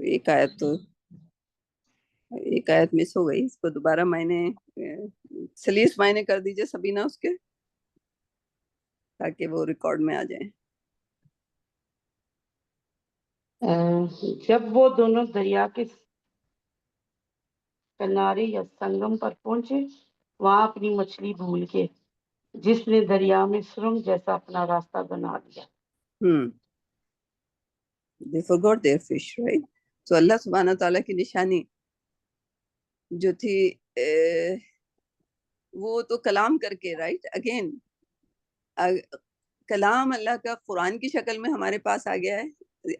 ایک آیت مس ہو گئی، اس کو دوبارہ سلیس معنی کر دیجئے سبینہ اس کے، تاکہ وہ ریکارڈ میں آ جائیں۔ جب وہ دونوں دریا کے کنارے یا سنگم پر پہنچے، وہاں اپنی مچھلی بھول گئے جس نے دریا میں سرنگ جیسا اپنا راستہ بنا لیا۔ They forgot their fish, right? So اللہ سبحانہ تعالیٰ کی نشانی جو تھی وہ تو کلام کر کے، رائٹ، اگین کلام اللہ کا قرآن کی شکل میں ہمارے پاس آ گیا ہے،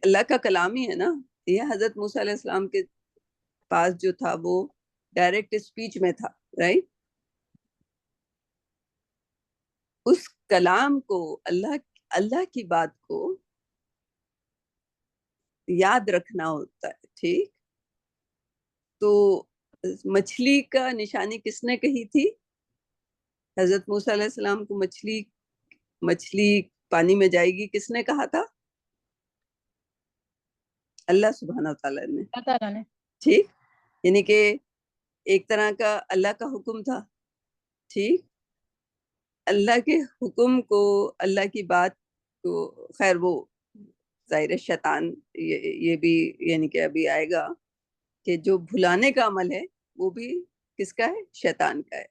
اللہ کا کلام ہی ہے نا یہ۔ حضرت موسیٰ علیہ السلام کے پاس جو تھا وہ ڈائریکٹ اسپیچ میں تھا، رائٹ۔ اس کلام کو اللہ کی بات کو یاد رکھنا ہوتا ہے، ٹھیک۔ تو مچھلی کا نشانی کس نے کہی تھی؟ حضرت موسیٰ علیہ السلام کو مچھلی پانی میں جائے گی کس نے کہا تھا؟ اللہ سبحانہ تعالیٰ نے، ٹھیک۔ یعنی کہ ایک طرح کا اللہ کا حکم تھا، ٹھیک۔ اللہ کے حکم کو، اللہ کی بات کو، خیر وہ ظاہر شیطان یہ بھی یعنی کہ ابھی آئے گا کہ جو بھلانے کا عمل ہے وہ بھی کس کا ہے؟ شیطان کا ہے۔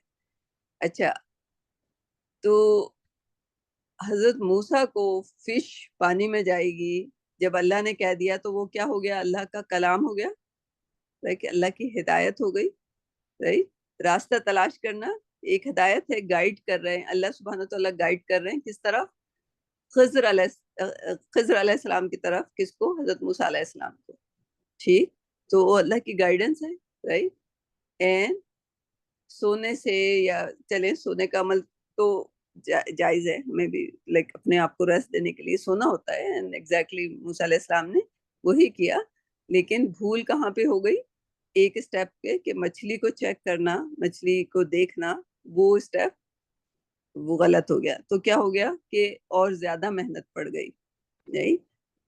اچھا، تو حضرت موسیٰ کو فش پانی میں جائے گی جب اللہ نے کہہ دیا تو وہ کیا ہو گیا؟ اللہ کا کلام ہو گیا، کہ اللہ کی ہدایت ہو گئی، رائٹ۔ راستہ تلاش کرنا ایک ہدایت ہے، گائیڈ کر رہے ہیں اللہ سبحانہ تعالیٰ، گائیڈ کر رہے ہیں کس طرف؟ خضر علیہ السلام کی طرف۔ کس کو؟ حضرت موسیٰ علیہ السلام کو، ٹھیک۔ تو وہ اللہ کی گائیڈنس ہے، رائٹ۔ اینڈ سونے سے یا چلیں سونے کا عمل تو جائز ہے، ہمیں بھی لائک اپنے آپ کو ریسٹ دینے کے لیے سونا ہوتا ہے، اینڈ ایگزیکٹلی موسیٰ علیہ السلام نے وہی کیا۔ لیکن بھول کہاں پہ ہو گئی؟ ایک اسٹیپ پہ، کہ مچھلی کو چیک کرنا، مچھلی کو دیکھنا، وہ اسٹیپ وہ غلط ہو گیا۔ تو کیا ہو گیا کہ اور زیادہ محنت پڑ گئی، نہیں۔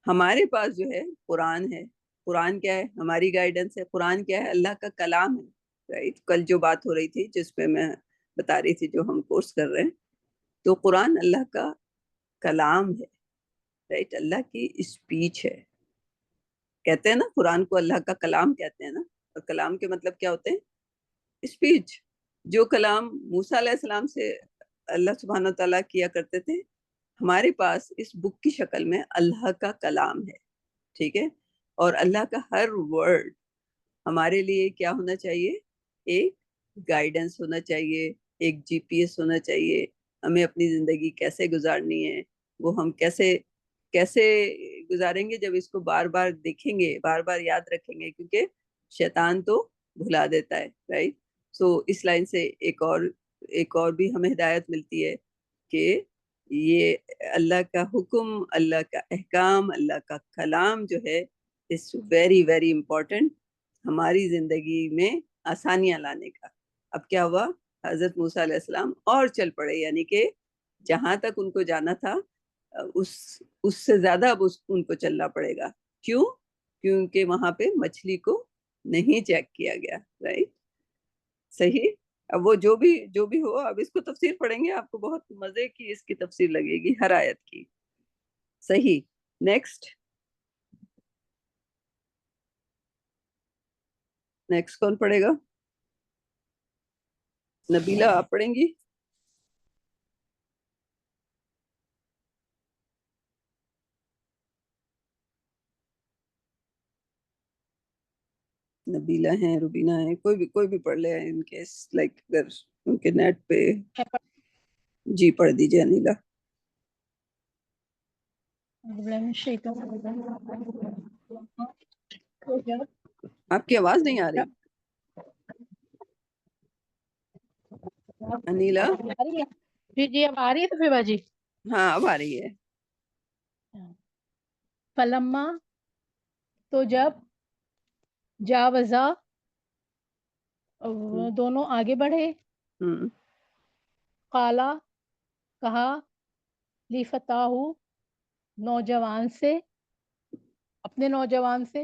ہمارے پاس جو ہے قرآن ہے، قرآن کیا ہے؟ ہماری گائیڈنس ہے۔ قرآن کیا ہے؟ اللہ کا کلام ہے، رائٹ۔ کل جو بات ہو رہی تھی جس پہ میں بتا رہی تھی جو ہم کورس کر رہے ہیں، تو قرآن اللہ کا کلام ہے، رائٹ، اللہ کی اسپیچ ہے۔ کہتے ہیں نا قرآن کو اللہ کا کلام کہتے ہیں نا، اور کلام کے مطلب کیا ہوتے ہیں؟ اسپیچ۔ جو کلام موسیٰ علیہ السلام سے اللہ سبحانہ تعالیٰ کیا کرتے تھے، ہمارے پاس اس بک کی شکل میں اللہ کا کلام ہے، ٹھیک ہے۔ اور اللہ کا ہر ورڈ ہمارے لیے کیا ہونا چاہیے؟ ایک گائیڈنس ہونا چاہیے، ایک جی پی ایس ہونا چاہیے۔ ہمیں اپنی زندگی کیسے گزارنی ہے وہ ہم کیسے گزاریں گے جب اس کو بار بار دیکھیں گے، بار بار یاد رکھیں گے، کیونکہ شیطان تو بھلا دیتا ہے، رائٹ۔ سو اس لائن سے ایک اور بھی ہمیں ہدایت ملتی ہے کہ یہ اللہ کا حکم، اللہ کا احکام، اللہ کا کلام جو ہے اس ویری ویری امپورٹنٹ ہماری زندگی میں آسانیاں لانے کا۔ اب کیا ہوا؟ حضرت موسیٰ علیہ السلام اور چل پڑے، یعنی کہ جہاں تک ان کو جانا تھا اس سے زیادہ اب ان کو چلنا پڑے گا۔ کیوں؟ کیونکہ وہاں پہ مچھلی کو نہیں چیک کیا گیا، رائٹ، صحیح۔ اب وہ جو بھی ہو، اب اس کو تفسیر پڑھیں گے آپ کو بہت مزے کی اس کی تفسیر لگے گی ہر آیت کی، صحیح۔ نیکسٹ کون پڑھے گا؟ نبیلہ آپ پڑھیں گی؟ نبیلہ ہیں، روبینہ ہیں، کوئی بھی پڑھ لے ان کیس لائک اگر ان کے نیٹ پہ۔ جی پڑھ دیجیے انیلا۔ آپ کی آواز نہیں آ رہی انیلا۔ جی اب آ رہی ہے تو پھر باجی؟ ہاں اب آ رہی ہے۔ فلما، تو جب جاوزا دونوں آگے بڑھے، قالا کہا، لفتاہ اپنے نوجوان سے، اپنے نوجوان سے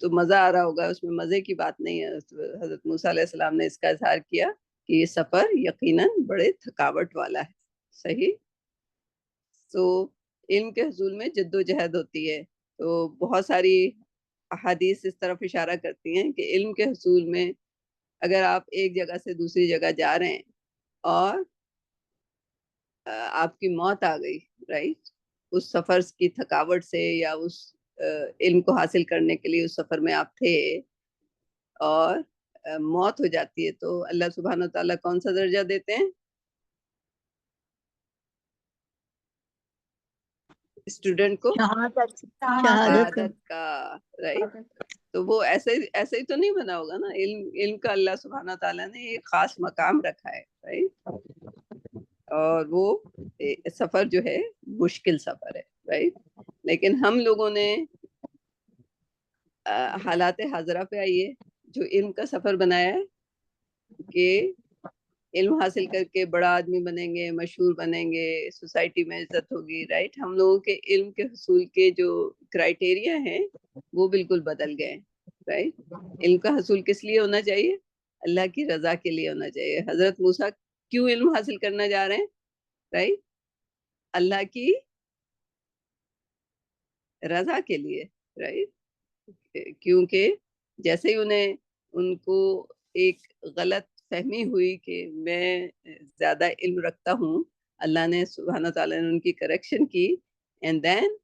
تو مزہ آ رہا ہوگا، اس میں مزے کی بات نہیں ہے. حضرت موسیٰ علیہ السلام نے اس کا اظہار کیا کہ یہ سفر یقیناً بڑے تھکاوٹ والا ہے. صحیح. تو علم کے حصول میں جد و جہد ہوتی ہے. تو بہت ساری احادیث اس طرف اشارہ کرتی ہیں کہ علم کے حصول میں اگر آپ ایک جگہ سے دوسری جگہ جا رہے ہیں اور آپ کی موت آ گئی، رائٹ، اس سفر کی تھکاوٹ سے یا اس علم کو حاصل کرنے کے لیے اس سفر میں آپ تھے اور موت ہو جاتی ہے، تو اللہ سبحانہ وتعالیٰ کون سا درجہ دیتے ہیں اسٹوڈنٹ کو؟ شہادت کا. رائٹ. تو وہ ایسے ہی تو نہیں بنا ہوگا نا. علم کا اللہ سبحانہ تعالیٰ نے ایک خاص مقام رکھا ہے. رائٹ. اور وہ سفر جو ہے مشکل سفر ہے. رائٹ. لیکن ہم لوگوں نے حالات حاضرہ پہ آئیے جو علم کا سفر بنایا ہے کہ علم حاصل کر کے بڑا آدمی بنیں گے، مشہور بنیں گے، سوسائٹی میں عزت ہوگی. رائٹ. ہم لوگوں کے علم کے حصول کے جو کرائٹیریا ہیں وہ بالکل بدل گئے. رائٹ. علم کا حصول کس لیے ہونا چاہیے؟ اللہ کی رضا کے لیے ہونا چاہیے. حضرت موسیٰ کیوں علم حاصل کرنا جا رہے ہیں؟ رائٹ. اللہ کی رضا کے لیے. رائٹ. کیونکہ جیسے ہی ان کو ایک غلط فہمی ہوئی کہ میں زیادہ علم رکھتا ہوں، اللہ نے سبحانہ تعالیٰ نے ان کی کریکشن کی. اینڈ دین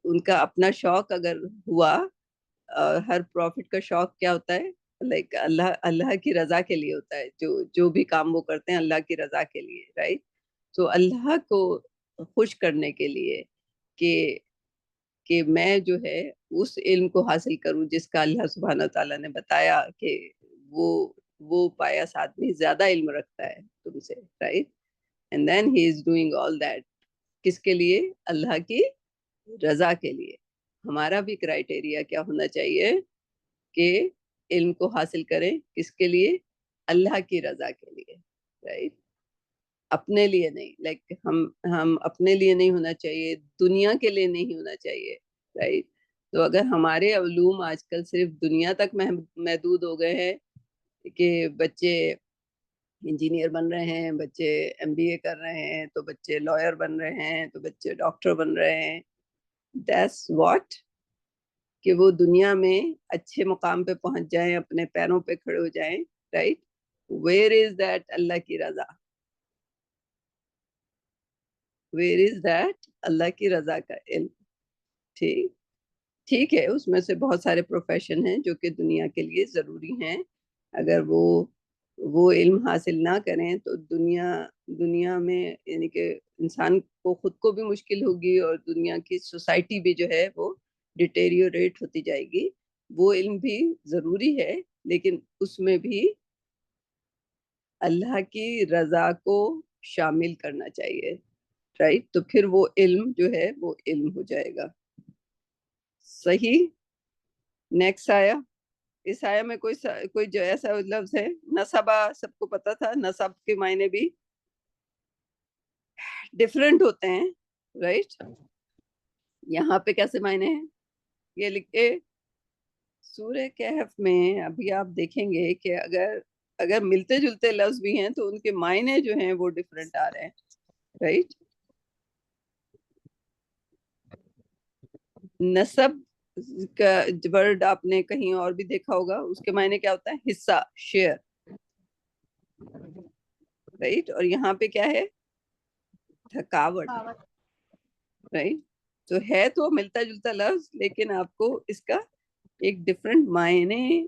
ان کا اپنا شوق اگر ہوا، ہر پروفٹ کا شوق کیا ہوتا ہے؟ لائک اللہ کی رضا کے لیے ہوتا ہے. جو بھی کام وہ کرتے ہیں اللہ کی رضا کے لیے. رائٹ. تو اللہ کو خوش کرنے کے لیے کہ میں جو ہے اس علم کو حاصل کروں جس کا اللہ سبحانہ تعالیٰ نے بتایا کہ وہ پایاس آدمی زیادہ علم رکھتا ہے تم سے. Right. And then he is doing all that کس کے لیے؟ اللہ کی رضا کے لیے. ہمارا بھی کرائٹیریا کیا ہونا چاہیے کہ علم کو حاصل کریں کس کے لیے؟ اللہ کی رضا کے لیے. رائٹ. اپنے لیے نہیں. لائک ہم اپنے لیے نہیں ہونا چاہیے، دنیا کے لیے نہیں ہونا چاہیے. رائٹ. تو اگر ہمارے علوم آج کل صرف دنیا تک محدود ہو گئے ہیں کہ بچے انجینئر بن رہے ہیں، بچے MBA کر رہے ہیں، تو بچے لائر بن رہے ہیں، تو بچے ڈاکٹر بن رہے ہیں، that's what کہ وہ دنیا میں اچھے مقام پہ پہنچ جائیں، اپنے پیروں پہ کھڑے ہو جائیں. رائٹ. where is that اللہ کی رضا؟ where is that اللہ کی رضا کا علم؟ ٹھیک ہے، اس میں سے بہت سارے پروفیشن ہیں جو کہ دنیا کے لیے ضروری ہیں. اگر وہ علم حاصل نہ کریں تو دنیا میں یعنی کہ انسان کو خود کو بھی مشکل ہوگی اور دنیا کی سوسائٹی بھی جو ہے وہ ڈیٹیریوریٹ ہوتی جائے گی. وہ علم بھی ضروری ہے لیکن اس میں بھی اللہ کی رضا کو شامل کرنا چاہیے. رائٹ. تو پھر وہ علم جو ہے وہ علم ہو جائے گا. صحیح. نیکسٹ آیا. اس آیا میں کوئی جو ایسا لفظ ہے؟ نصبہ سب کو پتا تھا. نصب کے معنی بھی ڈفرینٹ ہوتے ہیں. رائٹ. یہاں پہ کیسے معنی ہیں یہ لکھے سورہ کہف میں. ابھی آپ دیکھیں گے کہ اگر ملتے جلتے لفظ بھی ہیں تو ان کے معنی جو ہیں وہ ڈفرینٹ آ رہے ہیں. رائٹ. نصب کا ورڈ آپ نے کہیں اور بھی دیکھا ہوگا، اس کے معنی کیا ہوتا ہے؟ حصہ، شیئر. رائٹ. اور یہاں پہ کیا ہے؟ تھکاوٹ. رائٹ. تو ہے تو ملتا جلتا لفظ لیکن آپ کو اس کا ایک ڈفرینٹ معنی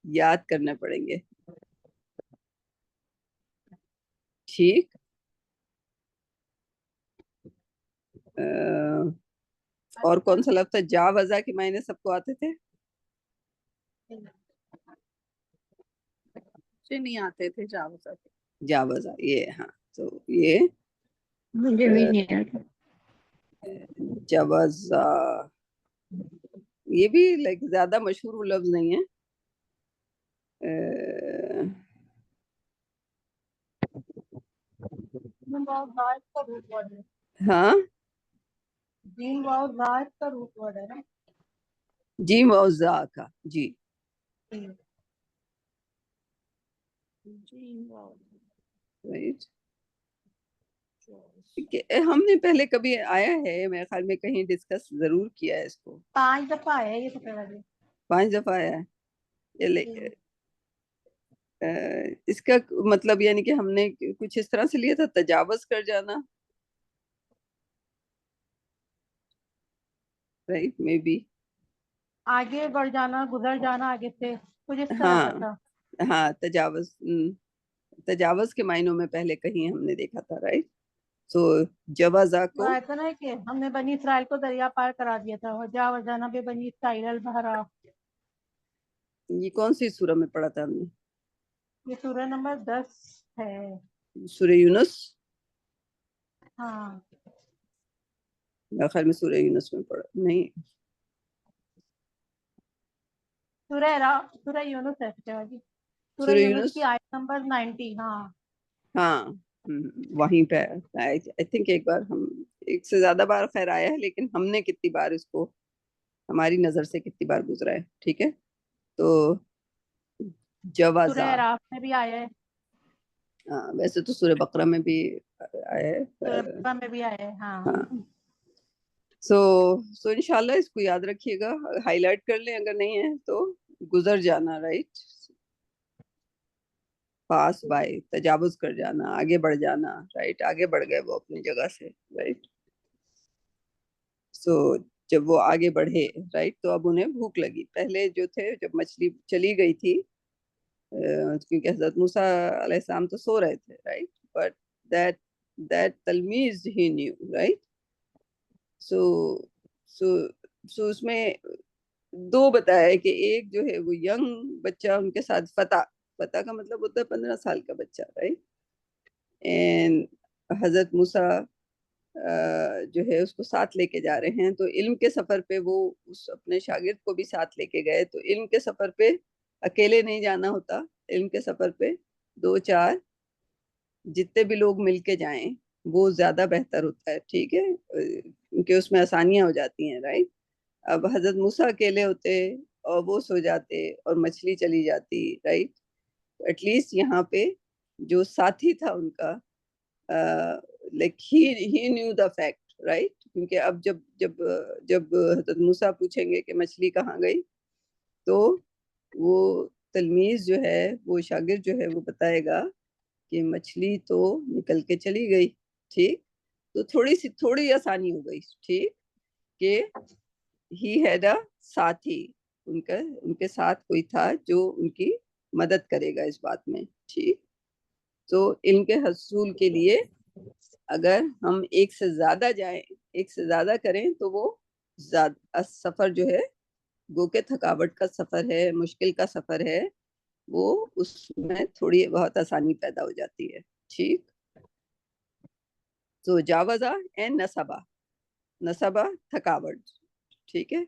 یاد کرنے پڑیں گے. ٹھیک. اور کون سا لفظ تھا؟ جاوزہ کے معنی سب کو آتے تھے؟ نہیں آتے تھے جاوزہ. جاوزہ یہ ہاں. تو یہ مجھے بھی نہیں آتا. جاوزہ یہ بھی لائک زیادہ مشہور لفظ نہیں ہے. ہاں جیم اور زا کا جی رائٹ. ہم نے پہلے کبھی آیا ہے میرے خیال میں کہیں ڈسکس ضرور کیا ہے اس کو. 5 دفعہ آیا ہے یہ سفر والی. 5 دفعہ آیا ہے. اس کا مطلب یعنی کہ ہم نے کچھ اس طرح سے لیا تھا تجاوز کر جانا. رائٹ مے بی آگے بڑھ جانا, گزر جانا آگے سے, کچھ اس طرح کا تھا. ہاں تجاوز کے معنوں میں پہلے کہیں ہم نے دیکھا تھا. رائٹ. سو جوازا کو ایسا نا کہ ہم نے بنی اسرائیل کو دریا پار کرا دیا تھا, وجاوزنا بے بنی اسرائیل البحر. یہ کون سی سورہ میں پڑھا تھا ہم نے؟ یہ سورہ نمبر 10 ہے. سورہ یونس. ہاں میرے خیال میں سورہ یونس میں پڑھا نہیں. سورہ یونس ہے. سورہ یونس کی آیت نمبر 90. ہاں وہیں پہ آئی تھنک ایک بار ہم ایک سے زیادہ بار خیر آیا ہے, لیکن ہم نے کتنی بار اس کو ہماری نظر سے کتنی بار گزرا ہے. ٹھیک ہے. تو جوازا سورہ اعراف میں بھی آیا ہے. ہاں ویسے تو سورہ بقرہ میں بھی آیا ہے. سورہ بقرہ میں بھی آیا ہے. ہاں سو انشاءاللہ اس کو یاد رکھیے گا, ہائی لائٹ کر لیں اگر نہیں ہے تو. گزر جانا. رائٹ. پاس بائی تجاوز کر جانا, آگے بڑھ جانا. رائٹ. آگے بڑھ گئے وہ اپنی جگہ سے. رائٹ. سو جب وہ آگے بڑھے رائٹ تو اب انہیں بھوک لگی. پہلے جو تھے جب مچھلی چلی گئی تھی کیونکہ حضرت موسیٰ علیہ السلام تو سو رہے تھے. Right. But that تلمیذ he knew. right. سو اس میں دو بتایا کہ ایک جو ہے وہ ینگ بچہ ان کے ساتھ فتح کا مطلب ہوتا ہے 15 سال کا بچہ. رائٹ. اینڈ حضرت موسیٰ جو ہے اس کو ساتھ لے کے جا رہے ہیں. تو علم کے سفر پہ وہ اس اپنے شاگرد کو بھی ساتھ لے کے گئے. تو علم کے سفر پہ اکیلے نہیں جانا ہوتا. علم کے سفر پہ 2-4 جتنے بھی لوگ مل کے جائیں وہ زیادہ بہتر ہوتا ہے. ٹھیک ہے. کیونکہ اس میں آسانیاں ہو جاتی ہیں. رائٹ. اب حضرت موسیٰ اکیلے ہوتے اور وہ سو جاتے اور مچھلی چلی جاتی. رائٹ. ایٹ لیسٹ یہاں پہ جو ساتھی تھا ان کا like he knew the fact. right. کیونکہ اب جب حضرت موسیٰ پوچھیں گے کہ مچھلی کہاں گئی تو وہ تلمیذ جو ہے وہ شاگرد جو ہے وہ بتائے گا کہ مچھلی تو نکل کے چلی گئی. ٹھیک. تو تھوڑی آسانی ہو گئی. ٹھیک. کہ ہی ہیڈ اے ساتھی, ان کے ساتھ کوئی تھا جو ان کی مدد کرے گا اس بات میں. ٹھیک. تو علم کے حصول کے لیے اگر ہم ایک سے زیادہ جائیں, ایک سے زیادہ کریں تو وہ سفر جو ہے گو کہ تھکاوٹ کا سفر ہے, مشکل کا سفر ہے, وہ اس میں تھوڑی بہت آسانی پیدا ہو جاتی ہے. ٹھیک. تو جاوزا اینڈ نصبہ تھکاوٹ. ٹھیک ہے.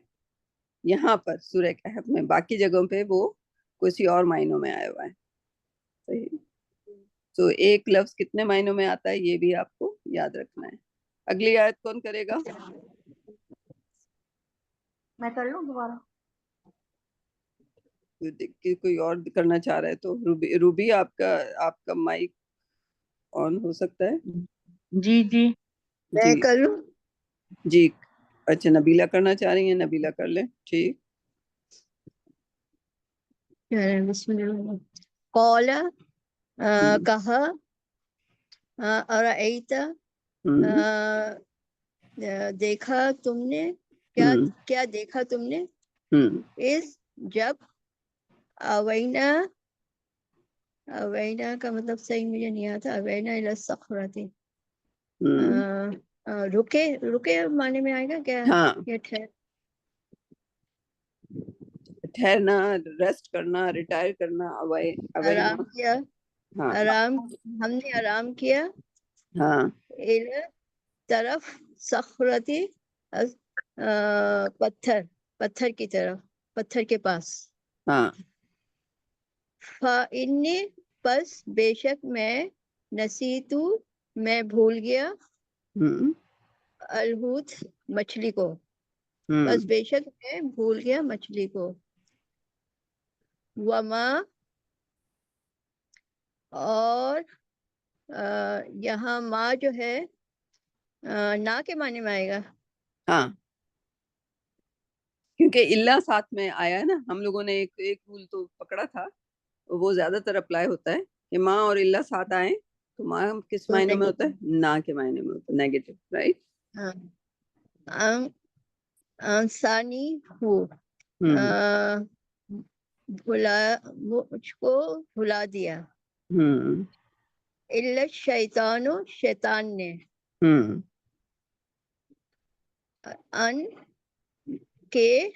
یہاں پر سورہ کہف میں, باقی جگہوں پہ وہ کسی اور معنوں میں آیا ہوا ہے. صحیح. تو ایک لفظ کتنے معنوں میں آتا ہے یہ بھی آپ کو یاد رکھنا ہے. اگلی آیت کون کرے گا؟ میں کر لوں دوبارہ. کوئی اور کرنا چاہ رہا ہے تو روبی آپ کا مائک آن ہو سکتا ہے. جی میں کروں جی. اچھا نبیلہ کرنا چاہ رہی ہیں, نبیلہ کر لیں. ٹھیک. بسم اللہ. قال کہا ارأیت دیکھا تم نے, کیا دیکھا تم نے, اس جب اوینا کا مطلب صحیح مجھے نہیں آتا. اوینا الی الصخرۃ, رکے معنی میں آئے گا کیا؟ یہ ٹھہرنا, ریسٹ کرنا, ریٹائر کرنا. آرام کیا. ہم نے آرام کیا. ہاں طرف صخرتی, پتھر کی طرف, پتھر کے پاس. ہاں. فإنی, پس بے شک میں, نسیتو, میں بھول گیا, الحوت, مچھلی کو. بس بے شک میں بھول گیا مچھلی کو. وما اور یہاں ماں جو ہے نا کے معنی میں آئے گا. ہاں کیونکہ اللہ ساتھ میں آیا ہے نا. ہم لوگوں نے ایک رول تو پکڑا تھا, وہ زیادہ تر اپلائی ہوتا ہے کہ ماں اور اللہ ساتھ آئیں تو ماں کس تو معنی میں ہوتا ہے؟ نا کے معنی میں ہوتا ہے, نیگیٹو, رائٹ. انسانی ہو بھلا, مجھ کو بھلا دیا. الا شیطان, شیطان نے. ان کے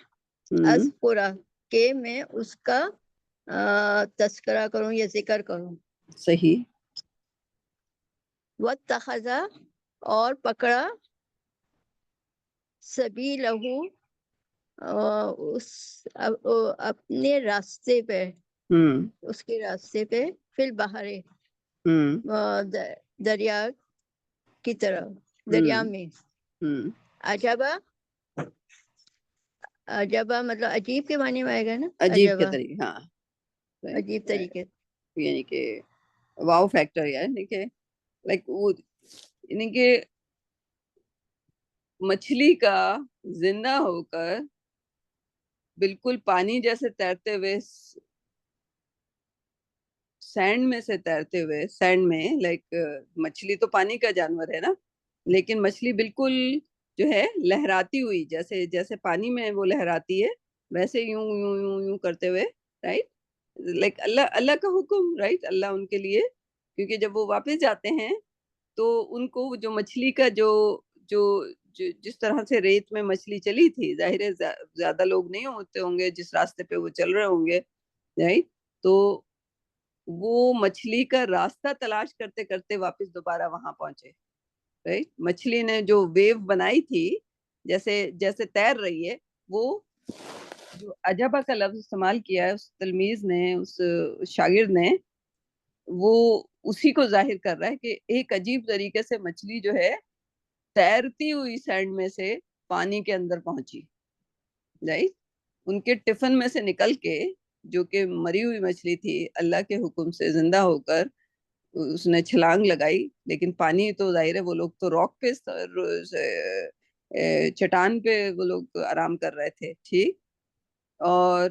اذکرہ, کہ میں اس کا تذکرہ کروں یا ذکر کروں. صحیح. واتخذ, اور پکڑا, سبیلہ, اس اپنے راستے پہ, اس کے راستے پہ, فی البحر, دریا کی طرف, دریا میں. عجبا, عجبا مطلب عجیب کے معنی میں آئے گا نا. عجیب کے طریقے, ہاں عجیب طریقے. یعنی کہ واو فیکٹر, یعنی کہ لائک وہ, یعنی کہ مچھلی کا زندہ ہو کر بالکل پانی جیسے تیرتے ہوئے, سینڈ میں سے تیرتے ہوئے, سینڈ میں, لائک مچھلی تو پانی کا جانور ہے نا, لیکن مچھلی بالکل جو ہے لہراتی ہوئی, جیسے جیسے پانی میں وہ لہراتی ہے ویسے یوں یوں یوں یوں کرتے ہوئے, رائٹ. لائک اللہ کا حکم, رائٹ. اللہ ان کے لیے, کیونکہ جب وہ واپس جاتے ہیں تو ان کو جو مچھلی کا جو جس طرح سے ریت میں مچھلی چلی تھی, ظاہر ہے زیادہ لوگ نہیں ہوتے ہوں گے جس راستے پہ وہ چل رہے ہوں گے, رائٹ. تو وہ مچھلی کا راستہ تلاش کرتے کرتے واپس دوبارہ وہاں پہنچے, رائٹ. مچھلی نے جو ویو بنائی تھی, جیسے جیسے تیر رہی ہے, وہ جو عجبہ کا لفظ استعمال کیا ہے اس تلمیذ نے, اس شاگرد نے, وہ اسی کو ظاہر کر رہا ہے کہ ایک عجیب طریقے سے مچھلی جو ہے تیرتی ہوئی سینڈ میں سے پانی کے اندر پہنچی, رائٹ. ان کے ٹفن میں سے نکل کے, جو کہ مری ہوئی مچھلی تھی, اللہ کے حکم سے زندہ ہو کر اس نے چھلانگ لگائی, لیکن پانی تو ظاہر ہے وہ لوگ تو راک پہ, چٹان پہ وہ لوگ آرام کر رہے تھے, ٹھیک. اور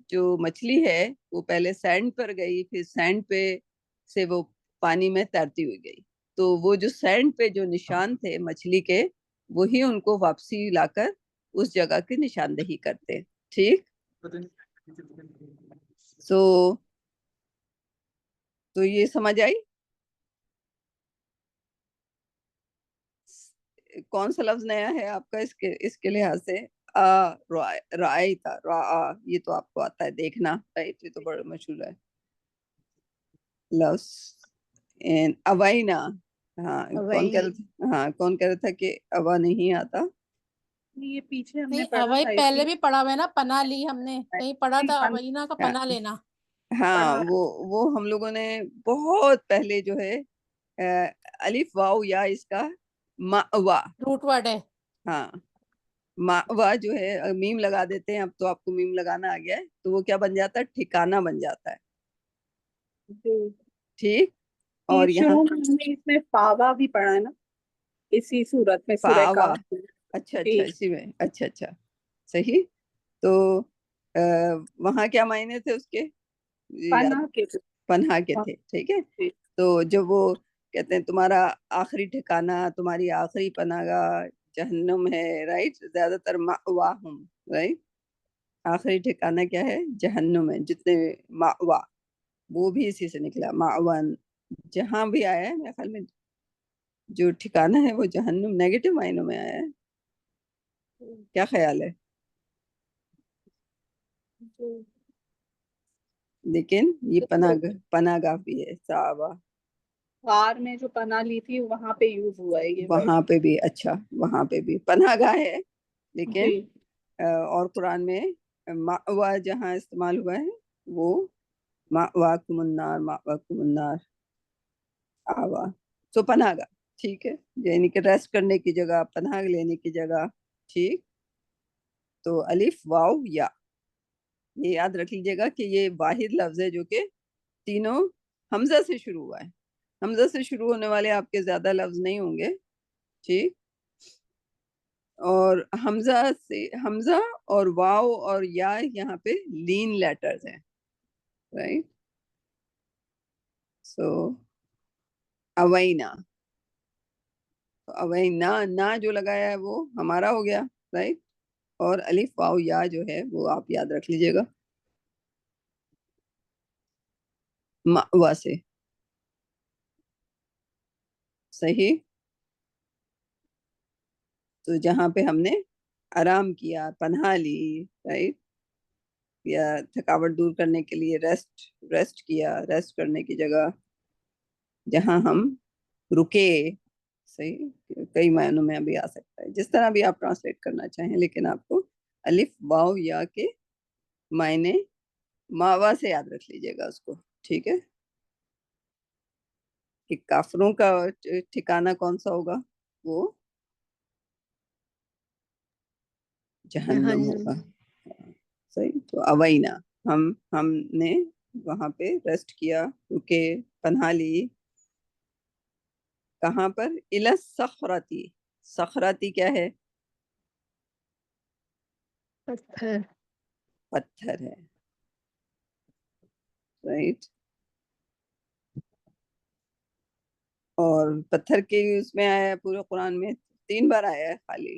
جو مچھلی ہے وہ پہلے سینڈ پر گئی, پھر سینڈ پہ سے وہ پانی میں تیرتی ہوئی گئی. تو وہ جو سینڈ پہ جو نشان تھے مچھلی کے, وہی ان کو واپسی لا کر اس جگہ کی نشاندہی کرتے, ٹھیک. تو یہ سمجھ آئی. کون سا لفظ نیا ہے آپ کا اس کے لحاظ سے؟ رائے تھا, یہ تو آپ کو آتا ہے دیکھنا, رائٹ. یہ تو بڑا مشہور ہے لفظ. اوائنا, ہاں کون کہہ رہا تھا کہ اوا نہیں آتا؟ یہ پیچھے ہم نے نہیں, پڑھا اوئی تھا, پہلے بھی پڑھا ہوا ہے نا, پناہ لی ہم نے, کہیں پڑھا تھا اوینا کا پناہ لینا. ہاں وہ ہم لوگوں نے بہت پہلے جو ہے الف واو یا اس کا مأوا روٹ ورڈ ہے. ہاں مأوا جو ہے میم لگا دیتے ہیں, اب تو آپ کو میم لگانا آ گیا ہے, تو وہ کیا بن جاتا ہے؟ ٹھکانہ بن جاتا ہے, ٹھیک. اور یہاں ہم نے اس میں فاوا بھی پڑھا ہے نا, اسی صورت میں سورہ فاوا, کاف. اچھا اسی میں, اچھا صحیح. تو وہاں کیا معنی تھے اس کے؟ پناہ کے تھے, ٹھیک ہے. تو جب وہ کہتے ہیں تمہارا آخری ٹھکانہ, تمہاری آخری پناہ گاہ جہنم ہے, رائٹ. زیادہ تر مأواہم, رائٹ. آخری ٹھکانہ کیا ہے؟ جہنم ہے. جتنے مأوا وہ بھی اسی سے نکلا, مأوان. جہاں بھی آیا ہے میرے خیال میں جو ٹھکانہ ہے وہ جہنم نیگیٹو معنوں میں آیا ہے. کیا خیال ہے؟ لیکن یہ پناہ گاہ بھی ہے. صحابہ غار میں جو پناہ لی تھی وہاں پہ یوز ہوا ہے یہ, وہاں پہ بھی, اچھا وہاں پہ بھی پناہ گاہ ہے, لیکن اور قرآن میں مأوا جہاں استعمال ہوا ہے وہ مأواکم النار, مأواکم النار, آوا. تو پناہ گاہ, ٹھیک ہے, یعنی کہ ریسٹ کرنے کی جگہ, پناہ لینے کی جگہ, ٹھیک. تو الف واو یا، یہ یاد رکھ لیجیے گا کہ یہ واحد لفظ ہے جو کہ تینوں حمزہ سے شروع ہوا ہے. حمزہ سے شروع ہونے والے آپ کے زیادہ لفظ نہیں ہوں گے. ٹھیک. اور حمزہ اور واو اور یا یہاں پہ لین لیٹرز ہیں. رائٹ. سو اوینا، اوینا نا جو لگایا ہے وہ ہمارا ہو گیا. رائٹ. اور الف واو یا جو ہے وہ آپ یاد رکھ لیجیے گا مأوا سے. صحیح. تو جہاں پہ ہم نے آرام کیا، پناہ لی، رائٹ، یا تھکاوٹ دور کرنے کے لیے ریسٹ کیا، ریسٹ کرنے کی جگہ جہاں ہم رکے. صحیح. کئی معنوں میں ابھی آ سکتا ہے، جس طرح بھی آپ ٹرانسلیٹ کرنا چاہیں، لیکن آپ کو الف واو یا کے معنی ماوا سے یاد رکھ لیجیے گا اس کو. ٹھیک ہے. کہ کافروں کا ٹھکانہ کون سا ہوگا؟ وہ جہنم ہوگا. صحیح. تو اوینا، ہم نے وہاں پہ ریسٹ کیا، رکے، پناہ لی. کہاں پر؟ الی الصخرتی. صخرتی کیا ہے؟ پتھر ہے. رائٹ. اور پتھر کے اس میں آیا ہے پورے قرآن میں 3 بار آیا ہے خالی.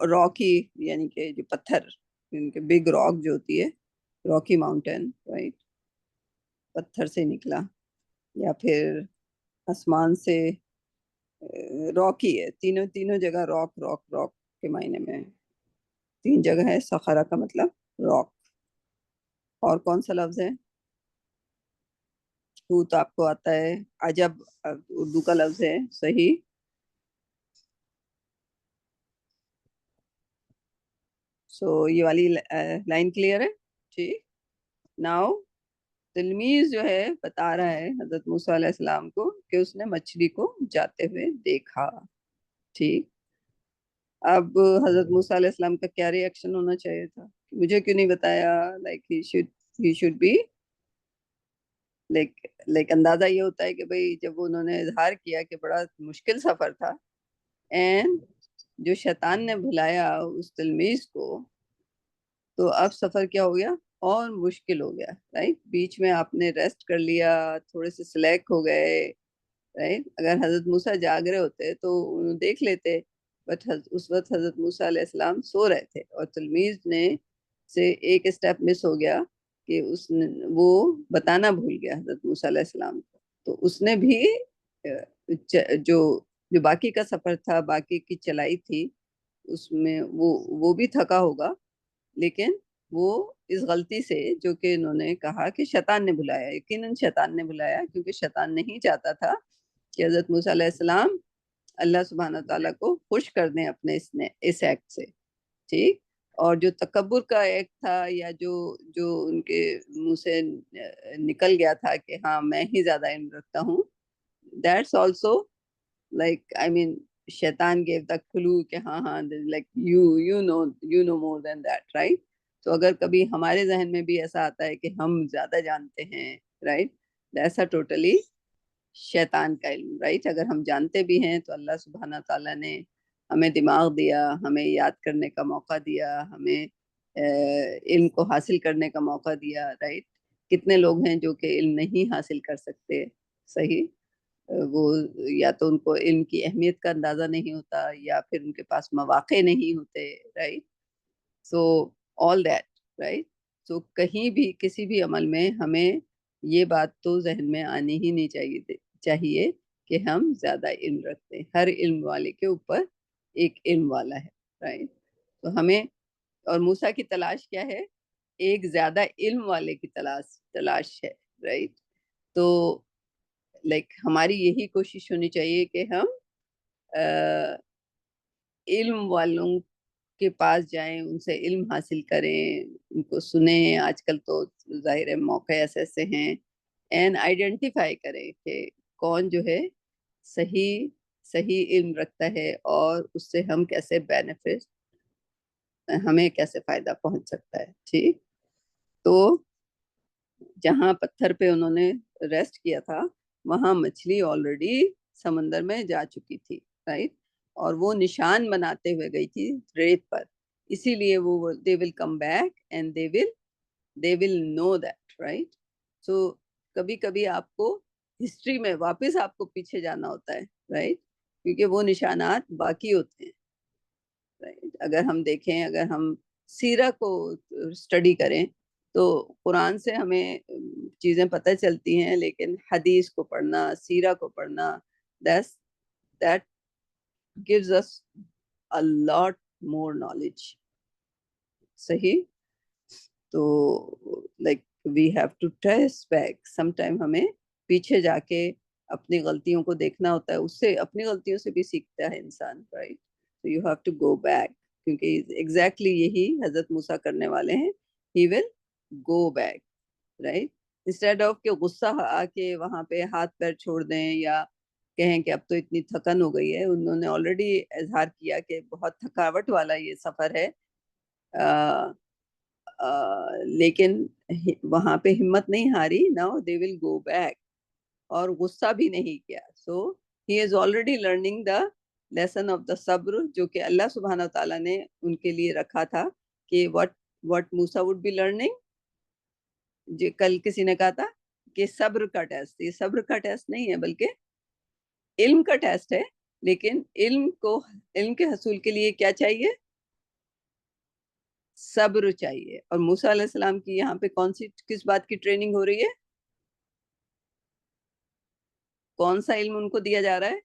راکی یعنی کہ جو پتھر، بگ راک جو ہوتی ہے، راکی ماؤنٹین. رائٹ. پتھر سے نکلا، یا پھر آسمان سے. راکی ہے، تینوں جگہ راک کے معنی میں 3 جگہ ہے. صخرہ کا مطلب راک. اور کون سا لفظ ہے؟ تو آپ کو آتا ہے. عجب اردو کا لفظ ہے. صحیح. سو یہ والی لائن کلیئر ہے. ٹھیک. ناؤ تلمیذ جو ہے بتا رہا ہے حضرت موسیٰ علیہ السلام کو کہ اس نے مچھلی کو جاتے ہوئے دیکھا. ٹھیک. اب حضرت موسیٰ علیہ السلام کا کیا ری ایکشن ہونا چاہیے تھا؟ مجھے کیوں نہیں بتایا؟ ہی شوڈ بی لائک اندازہ یہ ہوتا ہے کہ بھئی جب انہوں نے اظہار کیا کہ بڑا مشکل سفر تھا، اینڈ جو شیطان نے بھلایا اس تلمیذ کو، تو اب سفر کیا ہو گیا؟ اور مشکل ہو گیا. رائٹ. بیچ میں آپ نے ریسٹ کر لیا، تھوڑے سے سلیک ہو گئے. رائٹ. اگر حضرت موسیٰ جاگ رہے ہوتے تو انہوں دیکھ لیتے، بٹ اس وقت حضرت موسیٰ علیہ السلام سو رہے تھے، اور تلمیذ نے سے ایک اسٹیپ مس ہو گیا کہ وہ بتانا بھول گیا حضرت موسیٰ علیہ السلام کو. تو اس نے بھی جو باقی کا سفر تھا، باقی کی چلائی تھی، اس میں وہ بھی تھکا ہوگا، لیکن وہ اس غلطی سے جو کہ انہوں نے کہا کہ شیطان نے بلایا، یقیناً شیطان نے بلایا، کیونکہ شیطان نہیں چاہتا تھا کہ حضرت موسیٰ علیہ السلام اللہ سبحانہ تعالیٰ کو خوش کر دیں اپنے اس ایکٹ سے. ٹھیک. اور جو تکبر کا ایکٹ تھا، یا جو ان کے منہ سے نکل گیا تھا کہ ہاں میں ہی زیادہ علم رکھتا ہوں، دیٹس آلسو لائک آئی مین شیطان gave the clue کہ ہاں like you know more than that, right. تو اگر کبھی ہمارے ذہن میں بھی ایسا آتا ہے کہ ہم زیادہ جانتے ہیں، رائٹ، ایسا ٹوٹلی شیطان کا علم. رائٹ. اگر ہم جانتے بھی ہیں تو اللہ سبحانہ تعالیٰ نے ہمیں دماغ دیا، ہمیں یاد کرنے کا موقع دیا، ہمیں علم کو حاصل کرنے کا موقع دیا. رائٹ. کتنے لوگ ہیں جو کہ علم نہیں حاصل کر سکتے. صحیح. وہ یا تو ان کو علم کی اہمیت کا اندازہ نہیں ہوتا، یا پھر ان کے پاس مواقع نہیں ہوتے. Right. So all that. Right. So کہیں بھی کسی بھی عمل میں ہمیں یہ بات تو ذہن میں آنی ہی نہیں چاہیے کہ ہم زیادہ علم رکھتے ہیں. ہر علم والے کے اوپر ایک علم والا ہے. رائٹ. تو ہمیں اور موسیٰ کی تلاش کیا ہے؟ ایک زیادہ علم والے کی تلاش ہے. رائٹ. تو لائک ہماری یہی کوشش ہونی چاہیے کہ ہم علم والوں کے پاس جائیں، ان سے علم حاصل کریں، ان کو سنیں. آج کل تو ظاہر موقع ایسے ہیں، اینڈ آئیڈینٹیفائی کریں کہ کون جو ہے صحیح علم رکھتا ہے اور اس سے ہم کیسے بینیفٹ، ہمیں کیسے فائدہ پہنچ سکتا ہے. ٹھیک، تو جہاں پتھر پہ انہوں نے ریسٹ کیا تھا وہاں مچھلی آلریڈی سمندر میں جا چکی تھی، رائٹ، اور وہ نشان بناتے ہوئے گئی تھی ریت پر، اسی لیے وہ they will come back and they will know that, right. So کبھی کبھی آپ کو ہسٹری میں واپس آپ کو پیچھے جانا ہوتا ہے، رائٹ، کیونکہ وہ نشانات باقی ہوتے ہیں، رائٹ. اگر ہم دیکھیں، اگر ہم سیرہ کو اسٹڈی کریں تو قرآن سے ہمیں چیزیں پتہ چلتی ہیں، لیکن حدیث کو پڑھنا، سیرہ کو پڑھنا، that gives us a lot more knowledge. صحیح، تو like we have to trace back. sometime ہمیں پیچھے جا کے اپنی غلطیوں کو دیکھنا ہوتا ہے، اس سے اپنی غلطیوں سے بھی سیکھتا ہے انسان، right. So you have to go back، کیونکہ exactly یہی حضرت موسیٰ کرنے والے ہیں. He will go back، right. Instead of کہ غصہ آ کے وہاں پہ ہاتھ پیر چھوڑ دیں یا کہیں کہ اب تو اتنی تھکن ہو گئی ہے. انہوں نے آلریڈی اظہار کیا کہ بہت تھکاوٹ والا یہ سفر ہے، لیکن وہاں پہ ہمت نہیں ہاری. now they will go back، اور غصہ بھی نہیں کیا. so he is already learning the lesson of the صبر، جو کہ اللہ سبحانہ وتعالیٰ نے ان کے لیے رکھا تھا کہ what Musa would be learning. جو کل کسی نے کہا تھا کہ صبر کا ٹیسٹ، یہ صبر کا ٹیسٹ نہیں ہے بلکہ علم کا ٹیسٹ ہے. لیکن علم کے حصول کے لیے کیا چاہیے؟ صبر چاہیے. اور موسیٰ علیہ السلام کی یہاں پہ کس بات کی ٹریننگ ہو رہی ہے؟ کون سا علم ان کو دیا جا رہا ہے؟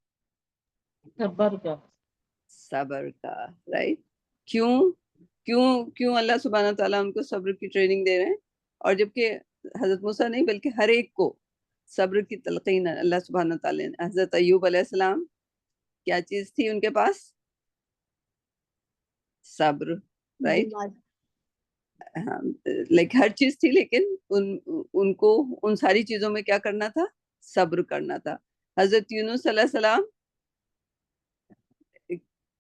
صبر کا، رائٹ. کیوں اللہ سبحانہ تعالیٰ ان کو صبر کی ٹریننگ دے رہے ہیں؟ اور جبکہ حضرت موسیٰ نہیں بلکہ ہر ایک کو صبر کی تلقین اللہ سبحانہ تعالیٰ نے. حضرت ایوب علیہ السلام کیا چیز تھی ان کے پاس؟ صبر، رائٹ. ہاں، لائک ہر چیز تھی، لیکن ان کو ان ساری چیزوں میں کیا کرنا تھا؟ صبر کرنا تھا. حضرت یونس علیہ السلام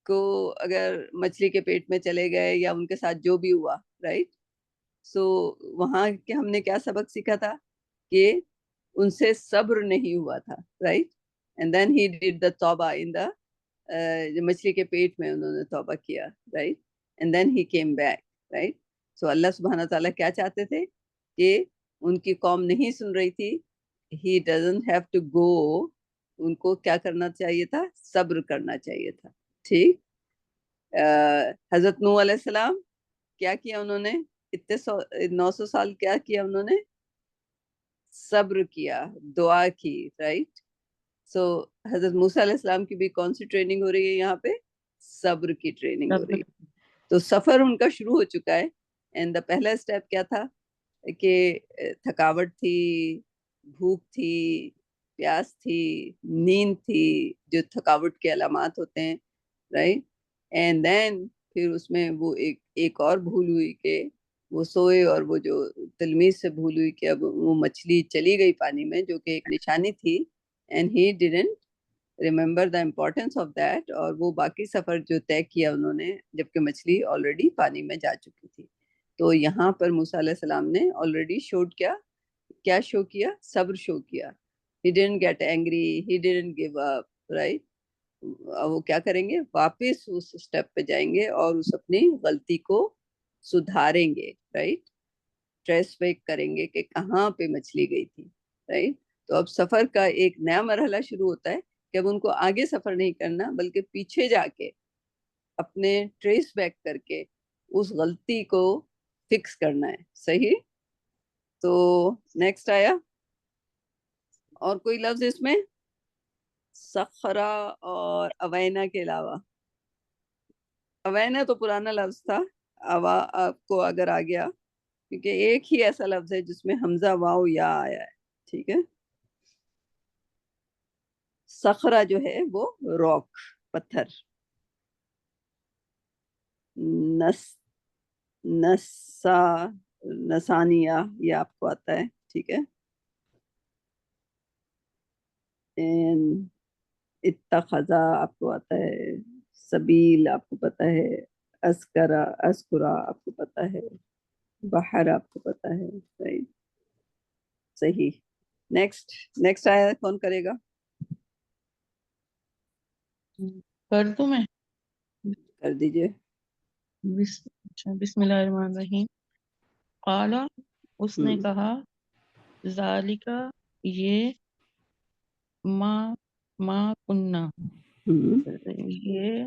کو اگر مچھلی کے پیٹ میں چلے گئے یا ان کے ساتھ جو بھی ہوا، رائٹ، سو وہاں کے ہم نے کیا سبق سیکھا تھا؟ کہ ان سے صبر نہیں ہوا تھا، right. And then he did the توبہ ان دا، مچھلی کے پیٹ میں انہوں نے توبہ کیا، right. And then he came back, right. So Allah سبحانہ تعالیٰ کیا چاہتے تھے کہ ان کی قوم نہیں سن رہی تھی. He doesn't have to go, ان کو کیا کرنا چاہیے تھا؟ صبر کرنا چاہیے تھا. ٹھیک. حضرت نوح علیہ السلام کیا کیا انہوں نے؟ اتنے 900 سال کیا کیا انہوں نے؟ صبر کیا، دعا کی، رائٹ. سو حضرت موسیٰ علیہ السلام کی بھی کون سی ٹریننگ ہو رہی ہے یہاں پہ؟ صبر کی ٹریننگ ہو رہی ہے. تو سفر ان کا شروع ہو چکا ہے. اینڈ دا پہلا اسٹیپ کیا تھا کہ تھکاوٹ تھی، بھوک تھی، پیاس تھی، نیند تھی، جو تھکاوٹ کے علامات ہوتے ہیں، رائٹ. اینڈ دین پھر اس میں وہ ایک اور بھول ہوئی کہ وہ سوئے، اور وہ جو تلمیذ سے بھول ہوئی کہ اب وہ مچھلی چلی گئی پانی میں، جو کہ ایک نشانی تھی. And he didn't remember the importance of that, اور وہ باقی سفر جو طے کیا انہوں نے جبکہ مچھلی آلریڈی پانی میں جا چکی تھی. تو یہاں پر موسیٰ علیہ السلام نے آلریڈی کیا شو کیا؟ صبر شو کیا. He didn't get angry, he didn't give up, right. وہ کیا کریں گے؟ واپس اس اسٹیپ پہ جائیں گے اور اس اپنی غلطی کو سدھاریں گے، رائٹ. ٹریس بیک کریں گے کہ کہاں پہ مچھلی گئی تھی، رائٹ. تو اب سفر کا ایک نیا مرحلہ شروع ہوتا ہے کہ اب ان کو آگے سفر نہیں کرنا بلکہ پیچھے جا کے اپنے ٹریس بیک کر کے اس غلطی کو فکس کرنا ہے. صحیح. تو نیکسٹ آیا اور کوئی لفظ اس میں؟ سخرا اور اوینا کے علاوہ. اوینا تو پرانا لفظ تھا، آپ کو اگر آ گیا، کیونکہ ایک ہی ایسا لفظ ہے جس میں حمزہ واو یا آیا ہے. ٹھیک ہے. صخرہ جو ہے وہ راک، پتھر. نسانیہ یہ آپ کو آتا ہے، ٹھیک ہے. اتخذا آپ کو آتا ہے, سبیل آپ کو پتا ہے, اذکرا آپ کو پتا ہے, بحر آپ کو پتا ہے, right? صحیح. نیکسٹ آیا کون کرے گا؟ کر دوں میں؟ کر دیجئے. بسم اللہ الرحمن الرحیم. قال اس نے ہم، کہا ذالک یہ ما کننا ہم، یہ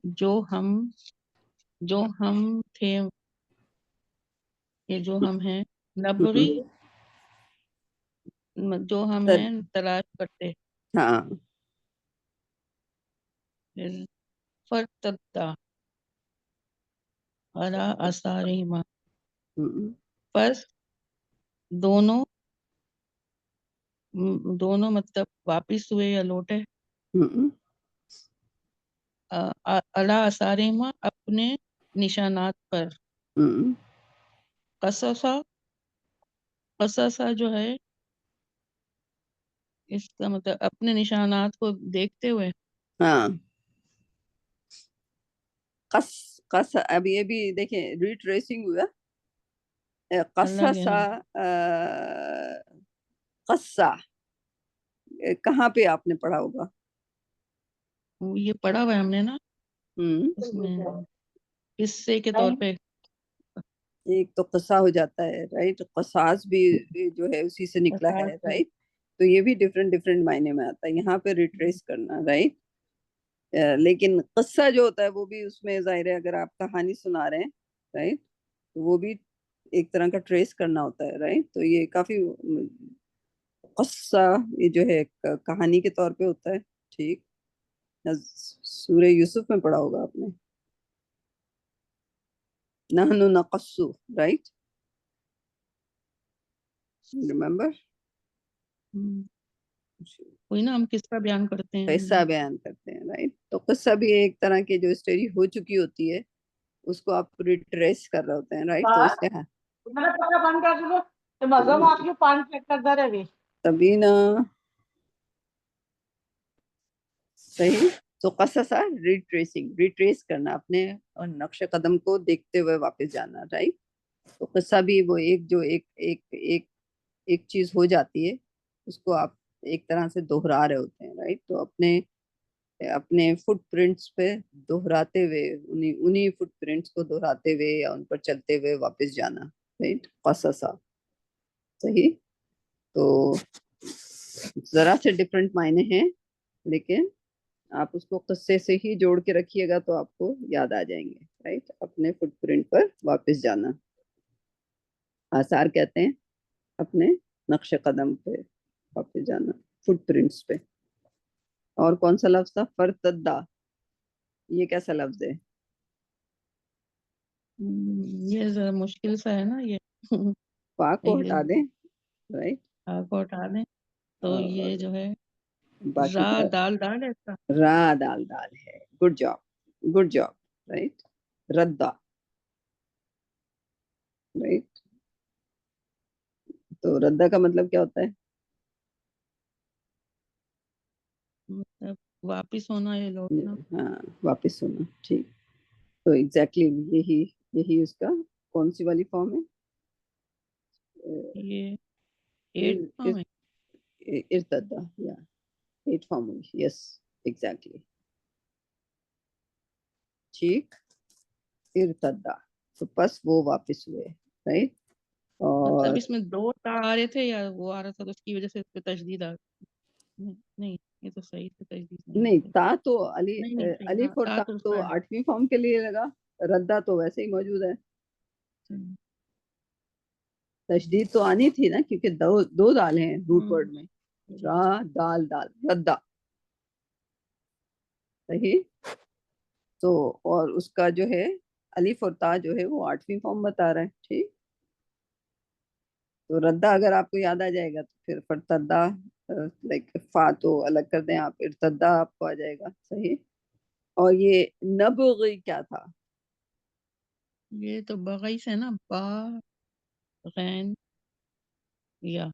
جو ہم تھے یہ جو ہم ہیں نبغی جو ہم ہیں تلاش کرتے. ہاں فرتدا علی آثارہما ہم، پس دونوں مطلب واپس ہوئے یا لوٹے ہم، علی آثارہما اپنے نشانات پر. ہم. قصصا جو ہے اس کا مطلب اپنے نشانات کو دیکھتے ہوئے. ہاں قص اب یہ بھی دیکھیں ریٹریسنگ ہوا. اللہ کے قصصا قصہ کہاں پہ آپ نے پڑھا ہوگا؟ یہ پڑھا ہوا ہے ہم نے نا ہم. اس میں قصے کے طور پہ. ایک تو قصہ ہو جاتا ہے رائٹ, قصاص بھی جو ہے اسی سے نکلا ہے رائٹ, تو یہ بھی ڈفرینٹ معنی میں آتا ہے. یہاں پہ ریٹریس کرنا رائٹ, لیکن قصہ جو ہوتا ہے وہ بھی اس میں ظاہر ہے اگر آپ کہانی سنا رہے ہیں رائٹ وہ بھی ایک طرح کا ٹریس کرنا ہوتا ہے رائٹ. تو یہ کافی قصہ یہ جو ہے کہانی کے طور پہ ہوتا ہے. ٹھیک, سورہ یوسف میں پڑھا ہوگا آپ نے, نحن نقص رائٹ, ریمبر کوئی نا ہم قصہ بیان کرتے ہیں. قصہ بیان کرتے ہیں رائٹ. تو قصہ بھی ایک طرح کی جو اسٹوری ہو چکی ہوتی ہے اس کو آپ ریٹریس کر رہے ہوتے ہیں رائٹ. تو اس کے تبینہ صحیح. تو قصص ریٹریس کرنا, اپنے اور نقش قدم کو دیکھتے ہوئے واپس جانا رائٹ. تو قصہ بھی وہ ایک چیز ہو جاتی ہے اس کو آپ ایک طرح سے دہرا رہے ہوتے ہیں رائٹ. تو اپنے فٹ پرنٹس پہ دہراتے ہوئے انہی فٹ پرنٹس کو دہراتے ہوئے یا ان پر چلتے ہوئے واپس جانا رائٹ. قصصا صحیح. تو ذرا سے ڈفرینٹ معنی ہیں لیکن آپ اس کو قصے سے ہی جوڑ کے رکھیے گا تو آپ کو یاد آ جائیں گے رائٹ. اپنے فٹ پرنٹ پر واپس جانا, آثار کہتے ہیں اپنے نقش قدم پہ واپس جانا, فٹ پرنٹس پہ. اور کون سا لفظ تھا؟ فرتدا, یہ کیسا لفظ ہے؟ یہ ذرا مشکل سا ہے نا یہ. پاک کو ہٹا دیں رائٹ, کو ہٹا دیں تو یہ جو ہے باقی را دال ہے اس کا. را دال ہے. Good job right. Rida right. تو ردا کا مطلب کیا ہوتا ہے؟ مطلب واپس ہونا یا لوٹنا. ہاں واپس ہونا. ٹھیک. تو ایگزیکٹلی یہی اس کا کون سی والی فارم ہے؟ یہ 8 فارم ہے. ارتدا یا 8 فارم ہوئی. Yes exactly. ٹھیک. ارتدا تو پس وہ واپس ہوئے رائٹ. اور مطلب اس میں 2 تا آ رہے تھے یا وہ آ رہا تھا تو اس کی وجہ سے اس پہ تشدید آ نہیں یہ تو صحیح سے تشدید نہیں, تا تو الف اور تا تو ہے. 8ویں فارم کے لیے لگا, ردا تو ویسے ہی موجود ہے. تشدید تو آنی تھی نا کیونکہ دو دال ہیں روٹ ورڈ میں, را دال ردا صحیح. تو اور اس کا جو ہے الف اور تا جو ہے وہ 8ویں فارم بتا رہا ہے. ٹھیک. تو ردا اگر آپ کو یاد آ جائے گا تو پھر فرتدا لائک فا تو الگ کر دیں آپ, ارتدا آپ کو آ جائے گا. صحیح. اور یہ نبغی کیا تھا؟ یہ تو بغی سے نا, با غین یا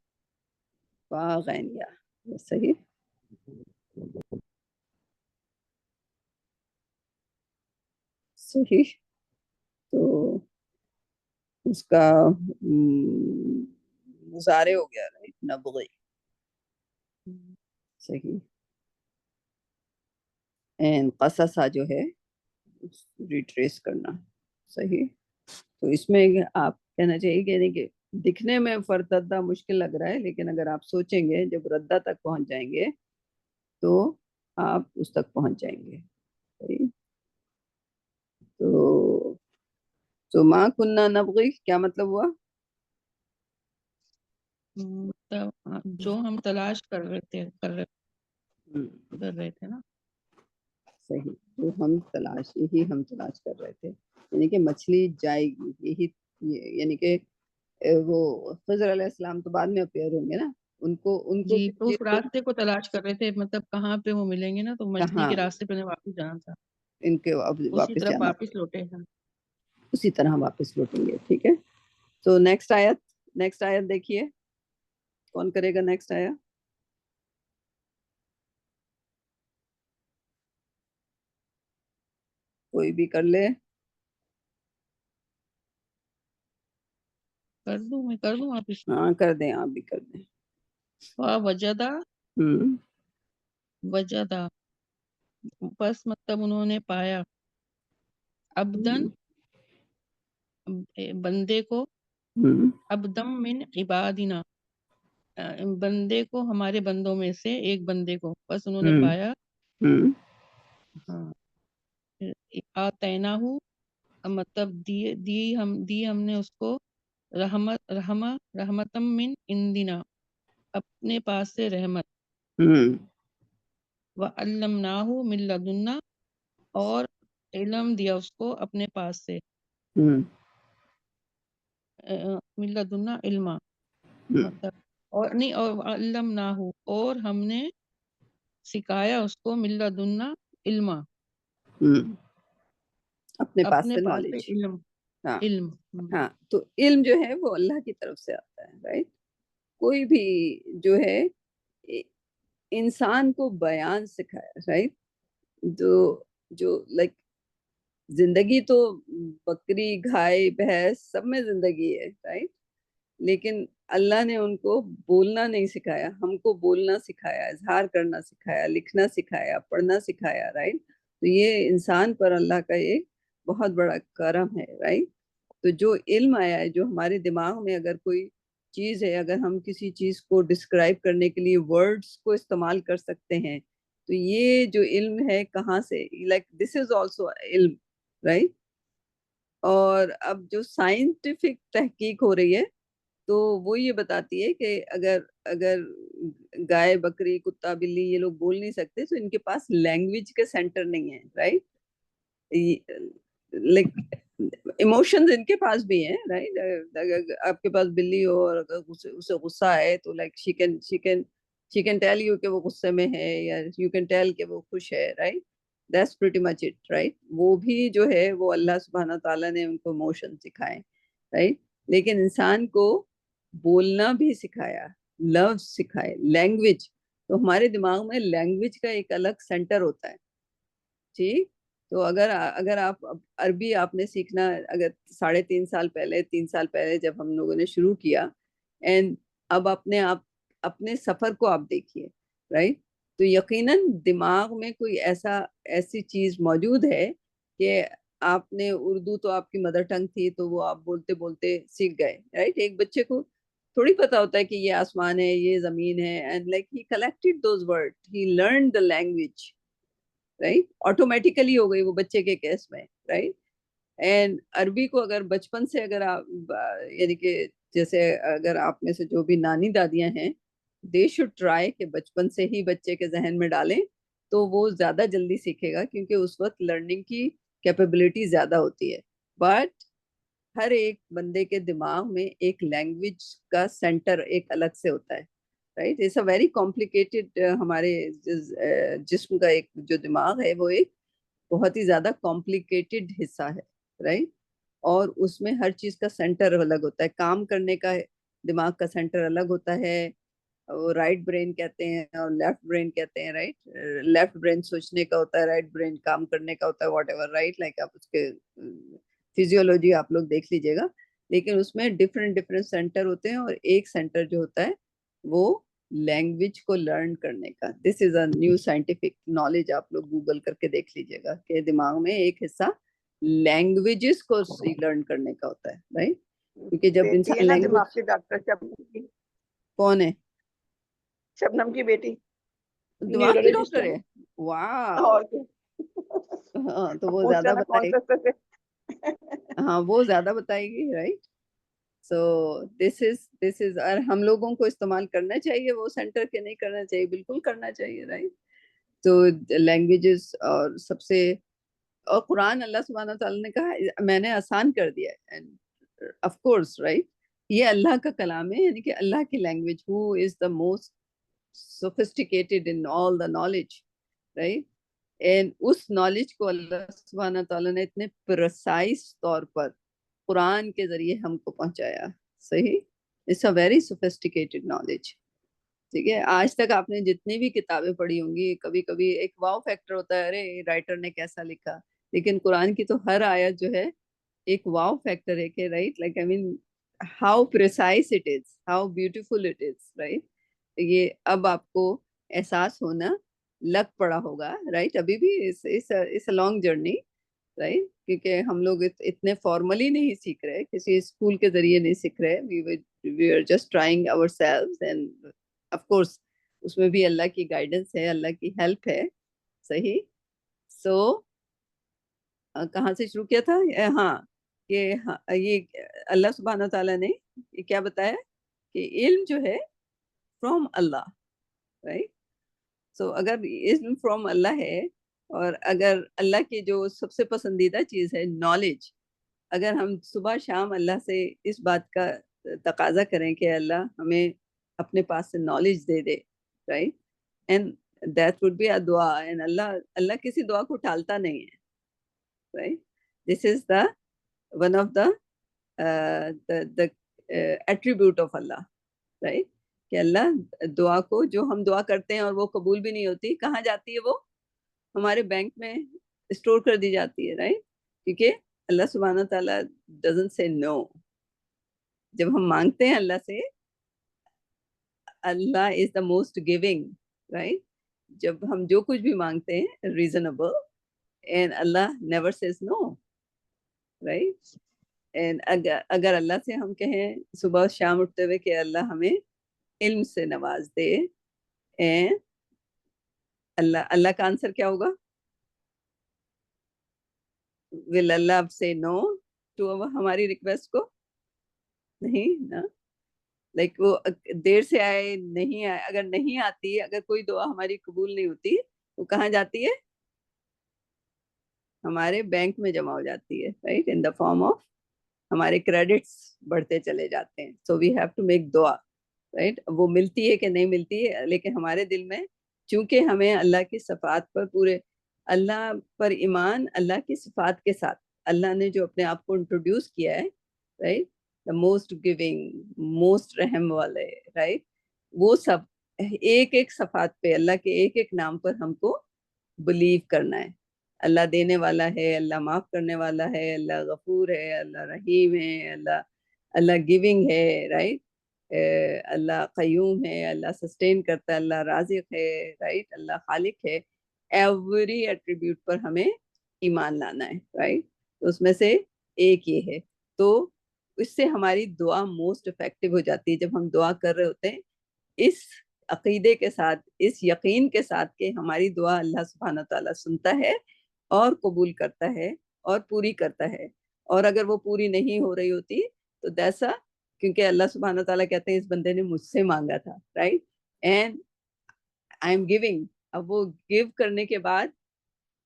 با غین یا. صحیح. صحیح. تو اس کا مضارع ہو گیا رائٹ نبغی. صحیح. اینڈ قصصا جو ہے ریٹریس کرنا. صحیح. تو اس میں آپ کہنا چاہیے کہ یعنی کہ دکھنے میں فرتدہ مشکل لگ رہا ہے، لیکن اگر آپ سوچیں گے جب ردہ تک پہنچ جائیں گے تو آپ اس تک پہنچ جائیں گے. صحیح. تو ماں کننا نبغی کیا مطلب ہوا؟ جو ہم تلاش کر رہے تھے نا. صحیح. جو ہم تلاش کر رہے تھے، یعنی کہ مچھلی جائے گی. یہی یعنی کہ وہ خضر علیہ السلام تو بعد میں اپیئر ہوں گے نا، ان کو جی تو اس راستے کو تلاش کر رہے تھے، مطلب کہاں پہ وہ ملیں گے نا، تو مچھلی کہاں کے راستے پہ واپس جانا تھا، ان کے اسی واپس طرف جانا، واپس لوٹے ہیں. اسی طرح واپس لوٹیں گے. ٹھیک ہے. تو نیکسٹ آیت دیکھیے. کون کرے گا نیکسٹ آیت؟ کوئی بھی کر لے. کر دوں آپ اس ہاں کر دیں، آپ بھی کر دیں. وجدہ بس مطلب انہوں نے پایا، عبدن بندے کو، عبدم من عبادنا بندے کو ہمارے بندوں میں سے ایک بندے کو، بس انہوں نے پایا. ہاں آتیناہو مطلب دی ہم نے اس کو رحمتم من عندنا اپنے پاس سے رحمت، وعلمناہ من لدنا اور علم دیا اس کو اپنے پاس سے، من لدنا علما مطلب اور نہیں، اور علمناہ اور ہم نے سکھایا اس کو من لدنا علما اپنے پاس سے سے نالج. علم. ہاں تو علم جو ہے وہ اللہ کی طرف سے آتا ہے. رائٹ. کوئی بھی جو ہے انسان کو بیان سکھایا. رائٹ. جو لائک زندگی تو بکری گھائے بھینس سب میں زندگی ہے. رائٹ. لیکن اللہ نے ان کو بولنا نہیں سکھایا، ہم کو بولنا سکھایا، اظہار کرنا سکھایا، لکھنا سکھایا، پڑھنا سکھایا. رائٹ. تو یہ انسان پر اللہ کا ایک بہت بڑا کرم ہے. رائٹ. تو جو علم آیا ہے، جو ہمارے دماغ میں اگر کوئی چیز ہے، اگر ہم کسی چیز کو ڈسکرائب کرنے کے لیے ورڈز کو استعمال کر سکتے ہیں، تو یہ جو علم ہے کہاں سے، لائک دس از آلسو علم. رائٹ. اور اب جو سائنٹیفک تحقیق ہو رہی ہے تو وہ یہ بتاتی ہے کہ اگر گائے بکری کتا بلی یہ لوگ بول نہیں سکتے تو ان کے پاس لینگویج کے سینٹر نہیں ہے. رائٹ. لائک ایموشنز ان کے پاس بھی ہیں. رائٹ. اگر آپ کے پاس بلی ہو اور اگر اسے غصہ ہے تو like she can tell you کہ وہ غصے میں ہے، یا یو کین ٹیل کہ وہ خوش ہے. Right. That's pretty much it. Right. وہ بھی جو ہے وہ اللہ سبحانہ تعالیٰ نے ان کو ایموشن سکھائے. رائٹ. لیکن انسان کو بولنا بھی سکھایا، لفظ سکھائے، لینگویج. تو ہمارے دماغ میں لینگویج کا ایک الگ سینٹر ہوتا ہے. ٹھیک. تو اگر آپ عربی آپ نے سیکھنا، اگر 3.5 سال پہلے 3 سال پہلے جب ہم لوگوں نے شروع کیا، اینڈ اب اپنے سفر کو آپ دیکھیے. رائٹ. تو یقیناً دماغ میں کوئی ایسی چیز موجود ہے کہ آپ نے اردو تو آپ کی مدر ٹنگ تھی تو وہ آپ بولتے بولتے سیکھ گئے. رائٹ. ایک بچے کو تھوڑی پتا ہوتا ہے کہ یہ آسمان ہے، یہ زمین ہے، and like he collected those word, he learned the language. Right. Automatically ہو گئی وہ بچے کے کیس میں. رائٹ. اینڈ عربی کو اگر بچپن سے اگر آپ یعنی کہ جیسے اگر آپ میں سے جو بھی نانی دادیاں ہیں، دے شوڈ ٹرائی کہ بچپن سے ہی بچے کے ذہن میں ڈالیں تو وہ زیادہ جلدی سیکھے گا، کیونکہ اس وقت لرننگ کی کیپیبلٹی زیادہ ہوتی ہے. بٹ ہر ایک بندے کے دماغ میں ایک لینگویج کا سینٹر ایک الگ سے ہوتا ہے. Right. It's a very complicated, ہمارے جسم کا ایک جو دماغ ہے وہ ایک بہت ہی زیادہ کمپلیکیٹڈ حصہ ہے. رائٹ. اور اس میں ہر چیز کا سینٹر الگ ہوتا ہے. کام کرنے کا دماغ کا سینٹر الگ ہوتا ہے، وہ رائٹ برین کہتے ہیں اور لیفٹ برین کہتے ہیں, رائٹ. لیفٹ برین سوچنے کا ہوتا ہے, رائٹ برین کام کرنے کا ہوتا ہے, واٹ ایور, رائٹ. لائک آپ اس کے فزیولوجی آپ لوگ دیکھ لیجیے گا, لیکن اس میں ڈفرینٹ سینٹر ہوتے ہیں, اور ایک سینٹر جو ہوتا ہے وہ لینگویج کو لرن کرنے کا. دس از اے نیو سائنٹیفک نالج, آپ لوگ گوگل کر کے دیکھ لیجیے گا کہ دماغ میں ایک حصہ لینگویجز کو لرن کرنے کا ہوتا ہے, رائٹ. کیونکہ جب بیٹی ہے انسان نا لینگویج, دماغ کی ڈاکٹر شبنم کی, کون ہے شبنم کی بیٹی دماغ کی نیورولوجسٹ ڈاکٹر ہے. ہے؟ واو. اور کیا. ہاں تو وہ پوچھنا زیادہ نا کون بتائے, سا سر ہاں وہ زیادہ بتائے گی, رائٹ. سو دس از اور ہم لوگوں کو استعمال کرنا چاہیے وہ سینٹر کے, نہیں کرنا چاہیے, بالکل کرنا چاہیے, رائٹ. تو لینگویجز اور سب سے, اور قرآن اللہ سبحانہ تعالیٰ نے کہا میں نے آسان کر دیا ہے, آف کورس, رائٹ. یہ اللہ کا کلام ہے, یعنی کہ اللہ کی language, who is the most sophisticated in all the knowledge, right. and اس نالج کو اللہ سبحانہ تعالیٰ نے اتنے پرسائز طور پر قرآن کے ذریعے ہم کو پہنچایا, صحیح. It's a very sophisticated knowledge, ٹھیک ہے. آج تک آپ نے جتنی بھی کتابیں پڑھی ہوں گی, کبھی کبھی ایک واو فیکٹر ہوتا ہے, ارے رائٹر نے کیسا لکھا, لیکن قرآن کی تو ہر آیت جو ہے ایک واو فیکٹر ہے کہ, right, like I mean how precise it is, how beautiful it is, right. یہ اب آپ کو احساس ہونا لگ پڑا ہوگا, رائٹ. ابھی بھی اس لانگ جرنی, رائٹ, کیونکہ ہم لوگ اتنے فارملی نہیں سیکھ رہے, کسی اسکول کے ذریعے نہیں سیکھ رہے. We are just trying ourselves, and of course اس میں بھی اللہ کی گائیڈنس ہے, اللہ کی ہیلپ ہے, صحیح. سو کہاں سے شروع کیا تھا؟ ہاں یہ اللہ سبحانہ تعالیٰ نے یہ کیا بتایا کہ علم جو ہے فرام اللہ, رائٹ. سو اگر علم فرام اللہ ہے, اور اگر اللہ کی جو سب سے پسندیدہ چیز ہے نالج, اگر ہم صبح شام اللہ سے اس بات کا تقاضا کریں کہ اللہ ہمیں اپنے پاس سے نالج دے دے, right, and that would be a دعا, اینڈ اللہ کسی دعا کو ٹالتا نہیں ہے, right. This is the one of the attribute of Allah, right, کہ اللہ دعا کو, جو ہم دعا کرتے ہیں اور وہ قبول بھی نہیں ہوتی, کہاں جاتی ہے وہ؟ ہمارے بینک میں اسٹور کر دی جاتی ہے, رائٹ. کیونکہ اللہ سبحانہ تعالیٰ doesn't say no. جب ہم مانگتے ہیں اللہ سے, اللہ is the most giving, right. جب ہم جو کچھ بھی مانگتے ہیں reasonable, and Allah never says no, right. and اگر اللہ سے ہم کہیں صبح شام اٹھتے ہوئے کہ اللہ ہمیں علم سے نواز دے, اللہ کا آنسر کیا ہوگا؟ will Allah say no to ہماری ریکویسٹ کو؟ نہیں نا. لائک وہ دیر سے آئے, نہیں آئے, اگر نہیں آتی, اگر کوئی دعا ہماری قبول نہیں ہوتی, وہ کہاں جاتی ہے؟ ہمارے بینک میں جمع ہو جاتی ہے, right, in the form of ہمارے کریڈٹس بڑھتے چلے جاتے ہیں. سو وی ہیو ٹو میک دعا, رائٹ. وہ ملتی ہے کہ نہیں ملتی ہے, لیکن ہمارے دل میں چونکہ ہمیں اللہ کی صفات پر, پورے اللہ پر ایمان, اللہ کی صفات کے ساتھ اللہ نے جو اپنے آپ کو انٹروڈیوس کیا ہے, right, the most giving, most رحم والے, رائٹ, وہ سب ایک ایک صفات پہ, اللہ کے ایک ایک نام پر ہم کو بلیو کرنا ہے. اللہ دینے والا ہے, اللہ معاف کرنے والا ہے, اللہ غفور ہے, اللہ رحیم ہے, اللہ گیونگ ہے, رائٹ, اللہ قیوم ہے, اللہ سسٹین کرتا ہے, اللہ رازق ہے, رائٹ, اللہ خالق ہے. ایوری ایٹریبیوٹ پر ہمیں ایمان لانا ہے, رائٹ. اس میں سے ایک یہ ہے, تو اس سے ہماری دعا موسٹ افیکٹو ہو جاتی ہے. جب ہم دعا کر رہے ہوتے ہیں اس عقیدے کے ساتھ, اس یقین کے ساتھ کہ ہماری دعا اللہ سبحانہ تعالیٰ سنتا ہے اور قبول کرتا ہے اور پوری کرتا ہے. اور اگر وہ پوری نہیں ہو رہی ہوتی تو جیسا, کیونکہ اللہ سبحانہ تعالیٰ کہتے ہیں اس بندے نے مجھ سے مانگا تھا, right, and I am giving. اب وہ گیو کرنے کے بعد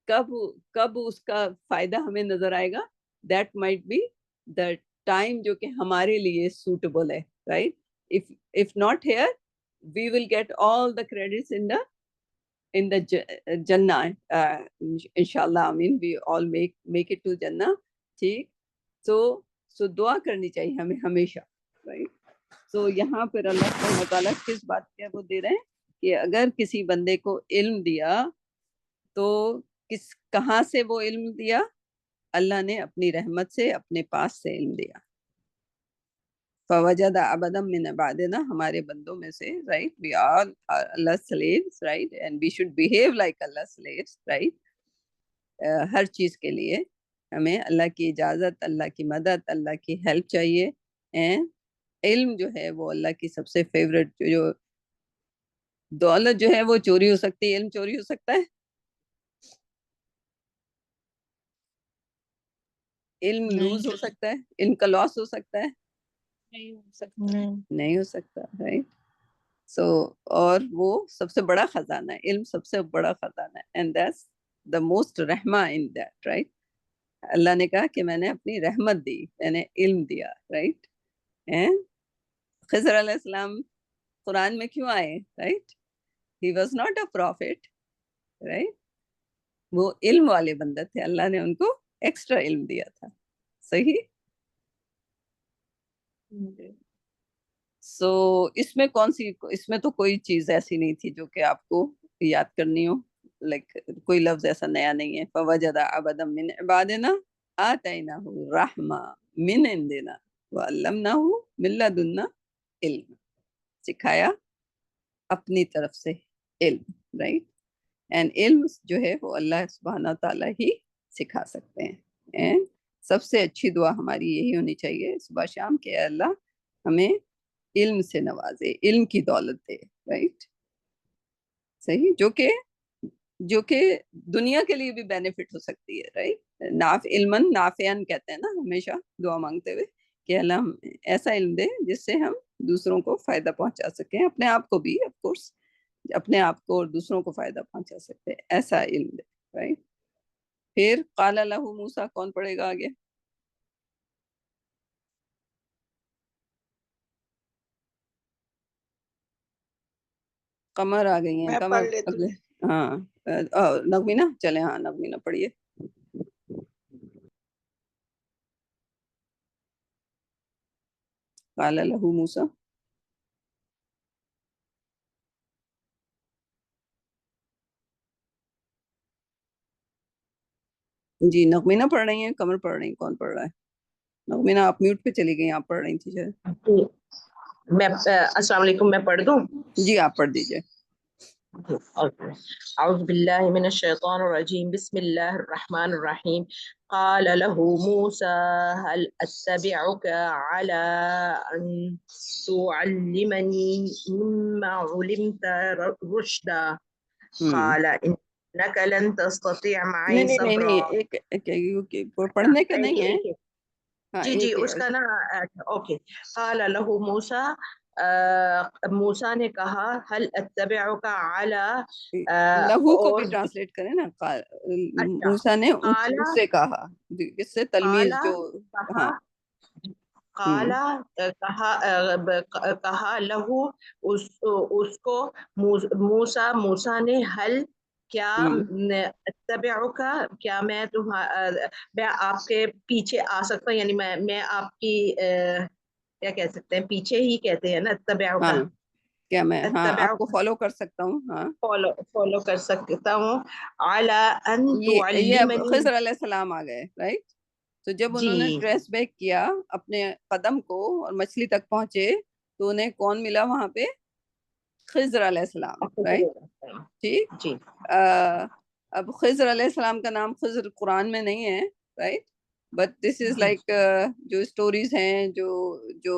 کب اس کا فائدہ ہمیں نظر آئے گا, that might be the time جو کہ ہمارے لیے سوٹیبل ہے, right. if not here we will get all the credits in the Jannah, inshallah. I mean we all make it to Jannah, ٹھیک. so دعا کرنی چاہیے ہمیں ہمیشہ, right. تو یہاں پھر اللہ سبحانہ وتعالیٰ کس بات کا وہ دے رہے ہیں کہ اگر کسی بندے کو علم دیا تو کہاں سے وہ علم دیا؟ اللہ نے اپنی رحمت سے، اپنے پاس سے علم دیا. فوجد عبدا من عبادنا، ہمارے بندوں میں سے، right, we all are Allah's slaves, right, and we should behave like Allah's slaves, right. ہر چیز کے لیے ہمیں اللہ کی اجازت، اللہ کی مدد، اللہ کی ہیلپ چاہیے. علم جو ہے وہ اللہ کی سب سے فیوریٹ، جو دولت جو ہے وہ چوری ہو سکتی ہے، علم چوری ہو سکتا ہے؟ علم لوز ہو سکتا ہے؟ علم کا لاس ہو سکتا ہے؟ نہیں ہو سکتا، رائٹ. سو اور وہ سب سے بڑا خزانہ ہے، علم سب سے بڑا خزانہ ہے، اینڈ دیٹس دا موسٹ رحمہ ان دیٹ، رائٹ. اللہ نے کہا کہ میں نے اپنی رحمت دی، میں نے علم دیا، رائٹ. خضر علیہ السلام قرآن میں کیوں آئے؟ Right, he was not a prophet, right. وہ علم والے بندے تھے، اللہ نے ان کو ایکسٹرا علم دیا تھا. صحیح. سو اس میں اس میں تو کوئی چیز ایسی نہیں تھی جو کہ آپ کو یاد کرنی ہو، لائک کوئی لفظ ایسا نیا نہیں ہے. فوجد عبدا من عبادنا آتیناہ رحمہ من عندنا وعلمناہ من لدنا علم، سکھایا اپنی طرف سے علم، رائٹ. اینڈ علم جو ہے وہ اللہ سبحانہ تعالیٰ ہی سکھا سکتے ہیں. سب سے اچھی دعا ہماری یہی ہونی چاہیے صبح شام کہ اے اللہ ہمیں علم سے نوازے، علم کی دولت دے، رائٹ. صحیح، جو کہ دنیا کے لیے بھی بینیفٹ ہو سکتی ہے، رائٹ. علماً نافعاً کہتے ہیں نا ہمیشہ دعا مانگتے ہوئے کہ اللہ ہم ایسا علم دے جس سے ہم دوسروں کو فائدہ پہنچا سکیں، اپنے آپ کو بھی، آف کورس اپنے آپ کو اور دوسروں کو فائدہ پہنچا سکتے، ایسا علم دے، رائٹ. پھر قال لہ موسیٰ، کون پڑھے گا آگے؟ قمر آ گئی ہیں. میں قمر پڑھ لیتی ہوں. ہاں نغمینہ چلے، ہاں نغمینہ پڑھیے. قال لہ موسیٰ. جی نغمینہ پڑھ رہی ہیں، قمر پڑھ رہی ہیں، کون پڑھ رہا ہے؟ نغمینہ آپ میوٹ پہ چلی گئی، آپ پڑھ رہی تھی شاید. میں السلام علیکم، میں پڑھ دوں؟ جی آپ پڑھ دیجئے. اعوذ باللہ من الشیطان الرجیم، بسم اللہ الرحمن الرحیم. قال له موسى هل اتبعك على ان تعلمني مما علمت رشدا قال انك لن تستطيع معي صبرا. نہیں پڑھنے کا نہیں ہے. جی اس کا نا اوکے. قال له موسیٰ، موسیٰ نے کہا، هل اتبعك على لہو کو بھی ٹرانسلیٹ کریں نا. موسیٰ نے اس سے کہا، اس سے تلمیذ جو قالا کہا لہو اس کو موسیٰ نے، حل کیا اتبعک، کیا میں آپ کے پیچھے آ سکتا ہوں، یعنی میں آپ کی کیا کہہ سکتے ہیں، پیچھے ہی کہتے ہیں نا اتبعک، کیا میں آپ کو فالو کر سکتا ہوں؟ ہاں فالو کر سکتا ہوں. علی ان یہ اب تعلمنی، خضر علیہ السلام آ گئے، رائٹ. تو جب انہوں نے ٹریس بیک کیا اپنے قدم کو اور مچھلی تک پہنچے تو انہیں کون ملا وہاں پہ؟ خضر علیہ السلام، رائٹ. ٹھیک. اب خضر علیہ السلام کا نام خضر قرآن میں نہیں ہے، right. But this is like جو اسٹوریز ہیں، جو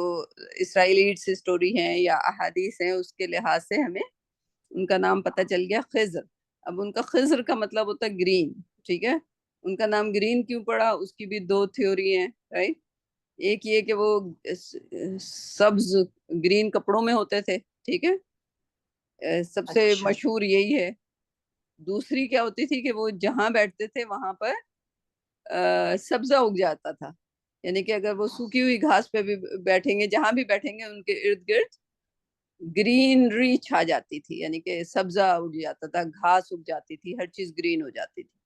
اسرائیلیٹس اسٹوری ہیں یا احادیث ہیں، اس کے لحاظ سے ہمیں ان کا نام پتہ چل گیا خضر. اب ان کا خضر کا مطلب ہوتا ہے گرین، ٹھیک ہے. ان کا نام گرین کیوں پڑا، اس کی بھی دو تھیوری ہیں، رائٹ. ایک یہ کہ وہ سبز گرین کپڑوں میں ہوتے تھے، ٹھیک ہے، سب سے مشہور یہی ہے. دوسری کیا ہوتی تھی کہ وہ جہاں بیٹھتے تھے وہاں پر سبزہ اگ جاتا تھا، یعنی کہ اگر وہ سوکھی ہوئی گھاس پہ بھی بیٹھیں گے، جہاں بھی بیٹھیں گے ان کے ارد گرد گرینری چھا جاتی تھی، یعنی کہ سبزہ اگ جاتا تھا، گھاس اگ جاتی تھی، ہر چیز گرین ہو جاتی تھی،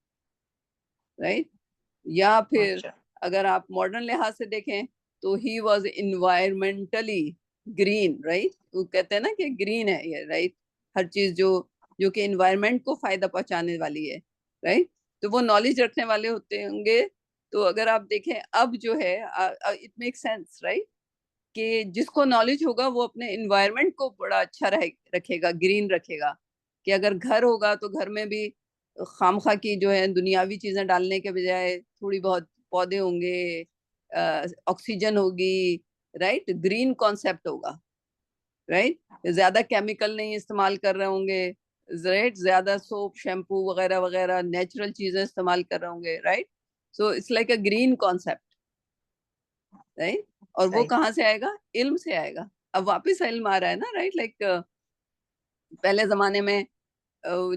رائٹ. یا پھر اگر آپ ماڈرن لحاظ سے دیکھیں تو he was environmentally green, right? وہ کہتے ہیں نا کہ green ہے یہ, right? ہر چیز جو کہ environment کو فائدہ پہنچانے والی ہے, right? تو وہ knowledge رکھنے والے ہوتے ہوں گے. تو اگر آپ دیکھیں اب جو ہے it makes sense, right? کہ جس کو knowledge ہوگا وہ اپنے environment کو بڑا اچھا رکھے گا, green رکھے گا. کہ اگر گھر ہوگا تو گھر میں بھی خامخواہ کی جو ہے دنیاوی چیزیں ڈالنے کے بجائے تھوڑی بہت پودے ہوں گے, آکسیجن ہوگی, رائٹ, گرین کانسیپٹ ہوگا, رائٹ, زیادہ کیمیکل نہیں استعمال کر رہے ہوں گے, رائٹ, زیادہ سوپ شیمپو وغیرہ وغیرہ نیچرل چیزیں استعمال کر رہے ہوں گے, right. So it's like a green concept, right. اور وہ کہاں سے آئے گا؟ علم سے آئے گا. اب واپس علم آ رہا ہے نا, رائٹ. لائک پہلے زمانے میں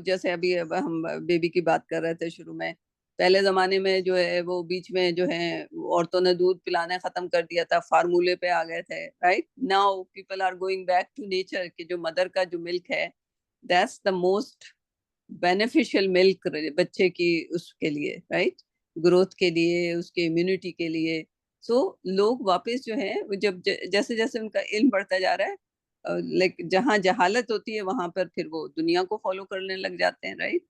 جیسے ابھی ہم بیبی کی بات کر رہے تھے شروع میں, پہلے زمانے میں جو ہے وہ بیچ میں جو ہے عورتوں نے دودھ پلانا ختم کر دیا تھا, فارمولے پہ آ گئے تھے, right. Now people are going back to nature, کہ جو مدر کا جو ملک ہے that's the most beneficial milk بچے کی اس کے لیے, رائٹ, گروتھ کے لیے, اس کے امیونٹی کے لیے. سو لوگ واپس جو ہے جب جیسے جیسے ان کا علم بڑھتا جا رہا ہے, لائک جہاں جہالت ہوتی ہے وہاں پر پھر وہ دنیا کو فالو کرنے لگ جاتے ہیں, رائٹ.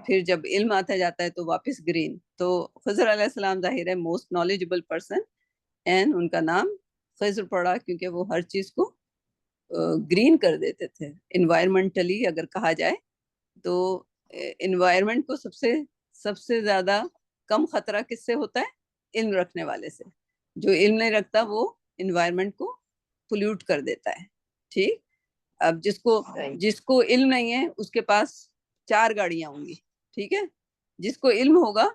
پھر جب علم آتا جاتا ہے تو واپس گرین. تو خضر علیہ السلام ظاہر ہے موسٹ نالجبل پرسن, اینڈ ان کا نام خضر پڑا کیونکہ وہ ہر چیز کو گرین کر دیتے تھے. انوائرمنٹلی اگر کہا جائے تو انوائرمنٹ کو سب سے زیادہ کم خطرہ کس سے ہوتا ہے؟ علم رکھنے والے سے. جو علم نہیں رکھتا وہ انوائرمنٹ کو پولیوٹ کر دیتا ہے, ٹھیک. اب جس کو علم نہیں ہے اس کے پاس 4 گاڑیاں ہوں گی, ٹھیک ہے. جس کو علم ہوگا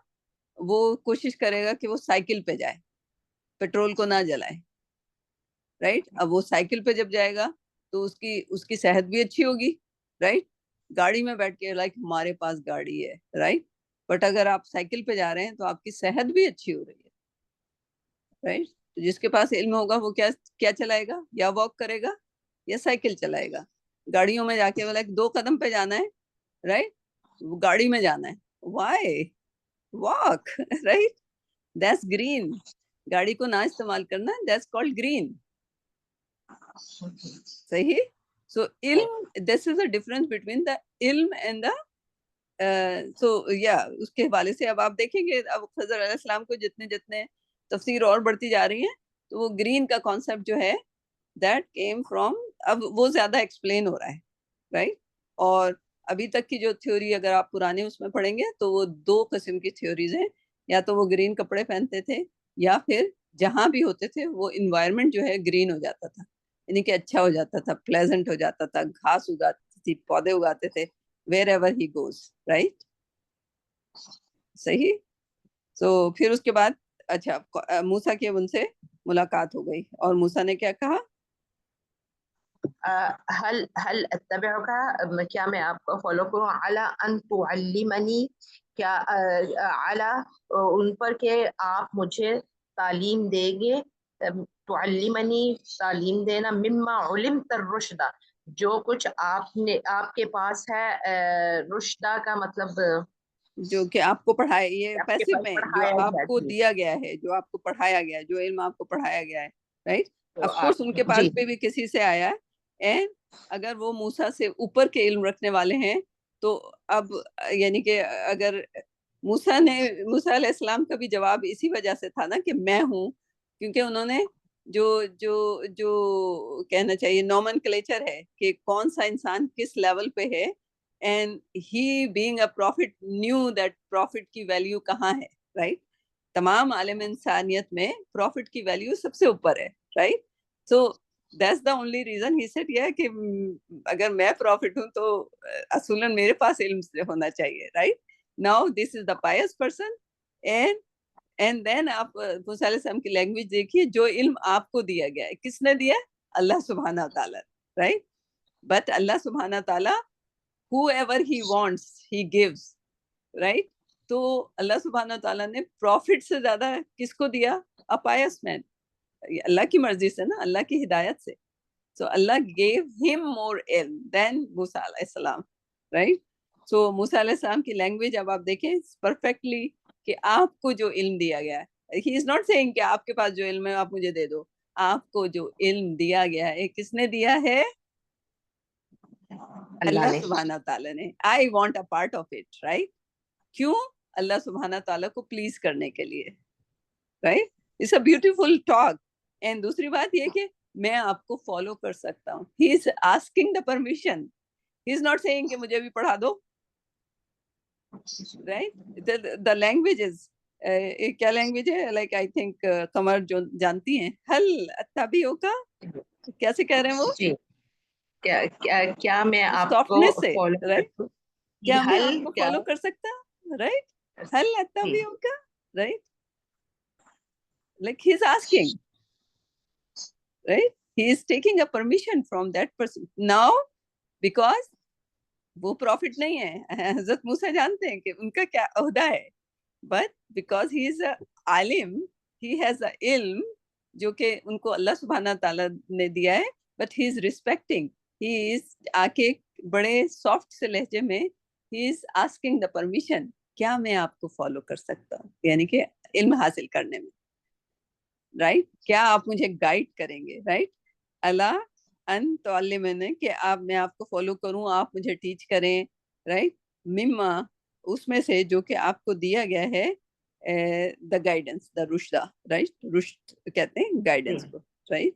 وہ کوشش کرے گا کہ وہ سائیکل پہ جائے, پیٹرول کو نہ جلائے, رائٹ. اب وہ سائیکل پہ جب جائے گا تو اس کی صحت بھی اچھی ہوگی, رائٹ. گاڑی میں بیٹھ کے لائک ہمارے پاس گاڑی ہے, رائٹ. بٹ اگر آپ سائیکل پہ جا رہے ہیں تو آپ کی صحت بھی اچھی ہو رہی ہے, رائٹ. جس کے پاس علم ہوگا وہ کیا چلائے گا, یا واک کرے گا یا سائیکل چلائے گا. گاڑیوں میں جا کے لائک 2 قدم پہ جانا ہے, رائٹ, گاڑی میں جانا ہے, why walk, right. That's green. گاڑی کو نہ استعمال کرنا, دیٹس کالڈ گرین, صحیح. سو علم, دس از اے ڈفرنس بٹوین دا علم اینڈ دا اس کے حوالے سے اب آپ دیکھیں گے اب خضر علیہ السلام کو جتنے تفسیر اور بڑھتی جا رہی ہیں تو وہ گرین کا کانسیپٹ جو ہے دیٹ کیم فرام, اب وہ زیادہ ایکسپلین ہو رہا ہے, رائٹ. اور ابھی تک کی جو تھیوری اگر آپ پرانے اس میں پڑھیں گے تو وہ 2 قسم کی تھیوریز ہیں, یا تو وہ گرین کپڑے پہنتے تھے یا پھر جہاں بھی ہوتے تھے وہ انوائرمنٹ جو ہے گرین ہو جاتا تھا, یعنی کہ اچھا ہو جاتا تھا, پلیزنٹ ہو جاتا تھا, گھاس اگاتی تھی, پودے اگاتے تھے, wherever he goes, right. صحیح. سو پھر اس کے بعد اچھا موسیٰ کی ان سے ملاقات ہو گئی اور موسیٰ نے کیا کہا؟ هل اتبعك, کیا میں آپ کو فالو کروں, علی ان تعلمنی, کیا علی ان پر کہ آپ مجھے تعلیم دیں گے, تعلمنی تعلیم دینا, مما علمت الرشد, جو کچھ آپ کے پاس ہے, رشدہ کا مطلب جو کہ آپ کو پڑھائے, یہ آپ کے پیسو پاس میں جو پڑھایا آپ گیا, کو جی دیا گیا ہے, جو آپ کو پڑھایا گیا ہے, جو علم آپ کو پڑھایا گیا ہے, رائٹ. آف کورس ان کے جی پاس بھی کسی سے آیا ہے, اینڈ اگر وہ موسیٰ سے اوپر کے علم رکھنے والے ہیں تو اب یعنی کہ اگر موسیٰ علیہ السلام کا بھی جواب اسی وجہ سے تھا نا کہ میں ہوں, کیونکہ انہوں نے جو کہنا چاہیے نومنکلیچر ہے کہ کون سا انسان کس لیول پہ ہے, and he being a prophet knew that prophet کی ویلیو کہاں ہے, right. تمام عالم انسانیت میں prophet کی ویلیو سب سے اوپر ہے, right. So that's the only reason he said yeah کہ اگر میں prophet ہوں تو اصولاً میرے پاس علم ہونا چاہیے, right. Now this is the pious person, and then آپ موسیٰ علیہ السلام کی لینگویج دیکھیے, جو علم آپ کو دیا گیا ہے کس نے دیا ہے؟ اللہ سبحانہ تعالیٰ, right. But اللہ سبحانہ تعالیٰ whoever he wants he gives, right. تو اللہ سبحانہ تعالیٰ نے پروفٹ سے زیادہ کس کو دیا؟ a pious man, اللہ کی مرضی سے نا, اللہ کی ہدایت سے. so اللہ gave him more ilm than موسیٰ علیہ السلام, right. so موسیٰ علیہ السلام کی لینگویج اب آپ دیکھیں perfectly کہ آپ کو جو علم دیا گیا ہے, he is not saying کہ آپ کے پاس جو علم ہے آپ مجھے دے دو, آپ کو جو علم دیا گیا ہے کس نے دیا ہے؟ اللہ سبحانہ تعالیٰ نے. I want a part of it, right? کیوں؟ اللہ سبحانہ تعالیٰ کو پلیز کرنے کے لیے, right? It's a beautiful talk. And دوسری بات یہ کہ میں آپ کو فالو کر سکتا ہوں. He is asking the permission. He is not saying کہ مجھے بھی پڑھا دو, right? The language is کیا لینگویج ہے؟ لائک آئی تھنک قمر جو جانتی ہیں, حل اتبعو کا کیسے کہہ رہے ہیں وہ؟ جی کیا میں آپ کو سافٹنیس سے, فالو رائٹ؟ کیا میں آپ کو فالو کر سکتا ہوں, رائٹ؟ حل اتبعو کا, right? Like he is asking, right? He is taking a permission from that person. Now because وہ پروفٹ نہیں ہے, حضرت موسیٰ جانتے ہیں کہ ان کا کیا عہدہ ہے, but because he is a alim, he has a علم جو کہ ان کو اللہ سبحانہ تعالیٰ نے دیا ہے, but he is respecting, he is آ کے بڑے سافٹ سے لہجے میں he is asking the permission, کیا میں آپ کو فالو کر سکتا ہوں, یعنی کہ علم حاصل کرنے میں, رائٹ؟ کیا آپ مجھے گائیڈ کریں گے, رائٹ؟ اللہ ان تعلمنی, کہ میں آپ کو فالو کروں, آپ مجھے ٹیچ کریں, رائٹ؟ مما, اس میں سے جو کہ آپ کو دیا گیا ہے, the guidance, the Rushda, right? رشد کہتے ہیں گائیڈنس کو, right?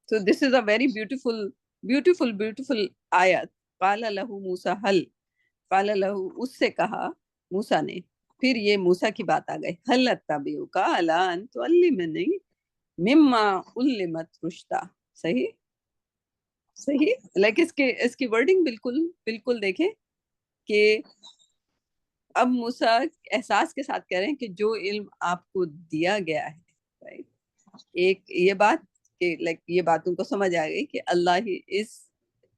So this is a very beautiful beautiful beautiful آیت. قال لہ موسیٰ حل, قال لہ, اس سے کہا موسیٰ نے, پھر یہ موسیٰ کی بات آ گئی, حل اتبعک علی ان تعلمنی مما علمت رشدہ. صحیح صحیح, لائک اس کی ورڈنگ بالکل دیکھیں کہ اب موسیٰ احساس کے ساتھ کہہ رہے ہیں کہ جو علم آپ کو دیا گیا ہے, رائٹ؟ ایک یہ بات کہ لائک یہ بات ان کو سمجھ آ گئی کہ اللہ ہی از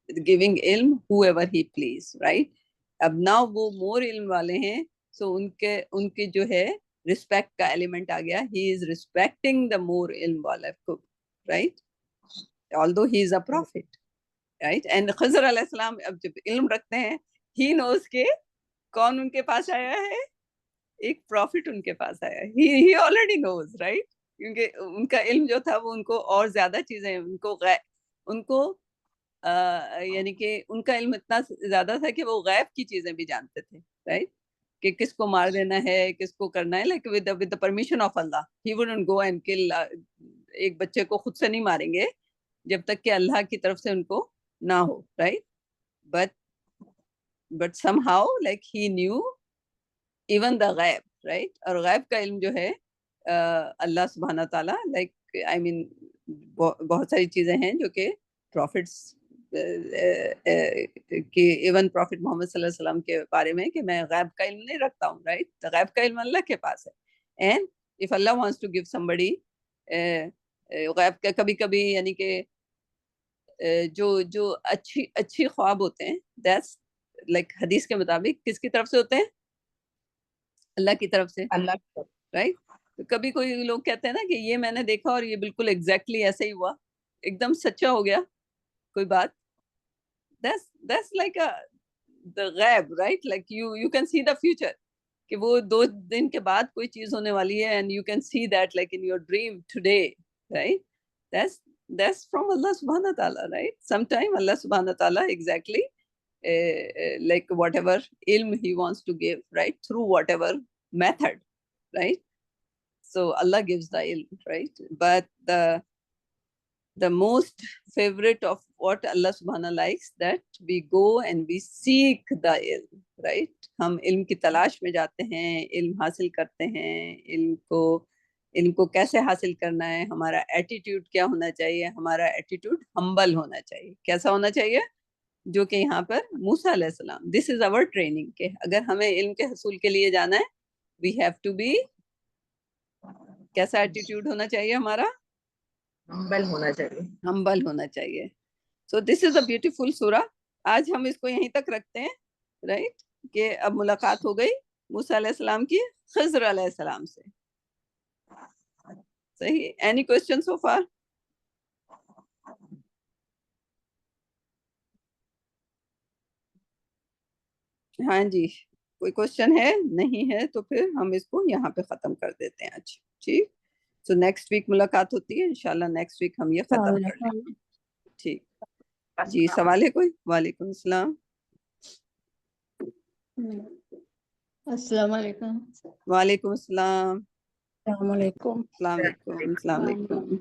گیونگ علم whoever he please, رائٹ؟ اب نہ وہ مور علم والے ہیں, سو ان کے جو ہے رسپیکٹ کا ایلیمنٹ آ گیا. he is respecting the more علم والا کو, right? although he is a prophet, right? And خضر علیہ السلام اب جب علم رکھتے ہیں, he knows کہ کون ان کے پاس آیا ہے, ایک پروفٹ ان کے پاس آیا ہے. he already knows, right? کیونکہ ان کا علم جو تھا وہ ان کو اور زیادہ چیزیں, ان کو یعنی کہ ان کا علم اتنا زیادہ تھا کہ وہ غیب کی چیزیں بھی جانتے تھے, رائٹ؟ کہ کس کو مار دینا ہے, کس کو کرنا ہے, like with the permission of Allah. he wouldn't go and kill, ایک بچے کو خود سے نہیں ماریں گے جب تک کہ اللہ کی طرف سے ان کو نہ ہو, right? but somehow like he knew even the غیب, رائٹ؟ اور غیب کا علم جو ہے اللہ سبحانہ تعالیٰ, لائک آئی مین بہت ساری چیزیں ہیں جو کہ پروفٹس کہ ایون پروفٹ محمد صلی اللہ علیہ وسلم کے بارے میں کہ میں غیب کا علم نہیں رکھتا ہوں, رائٹ؟ غیب کا علم اللہ کے پاس ہے. and if Allah wants to give somebody غیب کا کبھی یعنی کہ جو اچھی خواب ہوتے ہیں, that's like حدیث کے مطابق کس کی طرف سے ہوتے ہیں؟ اللہ کی طرف سے, اللہ, رائٹ؟ تو کبھی کوئی لوگ کہتے ہیں نا کہ یہ میں نے دیکھا اور یہ بالکل ایگزیکٹلی ایسے ہی ہوا, ایک دم سچا ہو گیا کوئی بات, that's like the غیب, right? like you can see the future, کہ وہ 2 دن کے بعد کوئی چیز ہونے والی ہے, and you can see that like in your dream today, right? That's from Allah subhanahu wa ta'ala, right? Sometime Allah subhanahu wa ta'ala exactly like whatever ilm he wants to give, right? Through whatever method, right? So Allah gives the ilm, right? But the most favorite of what Allah subhanahu likes, that we go and we seek the ilm, right? ہم علم کی تلاش میں جاتے ہیں, علم حاصل کرتے ہیں. علم کو کیسے حاصل کرنا ہے, ہمارا ایٹیٹیوڈ کیا ہونا چاہیے؟ ہمارا ایٹیٹیوڈ ہمبل ہونا چاہیے. کیسا ہونا چاہیے؟ جو کہ یہاں پر موسیٰ علیہ السلام, دس از our training, کہ اگر ہمیں علم کے حصول کے لیے جانا ہے, we have to be, کیسا ایٹیٹیوڈ ہونا چاہیے ہمارا؟ ہمبل ہونا چاہیے, ہمبل ہونا چاہیے. سو دس از اے بیوٹیفل سورہ. آج ہم اس کو یہیں تک رکھتے ہیں, رائٹ؟ کہ اب ملاقات ہو گئی موسیٰ علیہ السلام کی خضر علیہ السلام سے. صحیح, اینی کوشچن سو فار؟ ہاں جی, کوئی کوشچن ہے؟ نہیں ہے تو پھر ہم اس کو یہاں پہ ختم کر دیتے ہیں. اچھا ٹھیک. تو نیکسٹ ویک ملاقات ہوتی ہے انشاءاللہ. نیکسٹ ویک ہم یہ ختم کر لیں. ٹھیک جی. سوال ہے کوئی؟ وعلیکم السلام. السلام علیکم. وعلیکم السلام. السلام علیکم. السلام علیکم. السلام علیکم.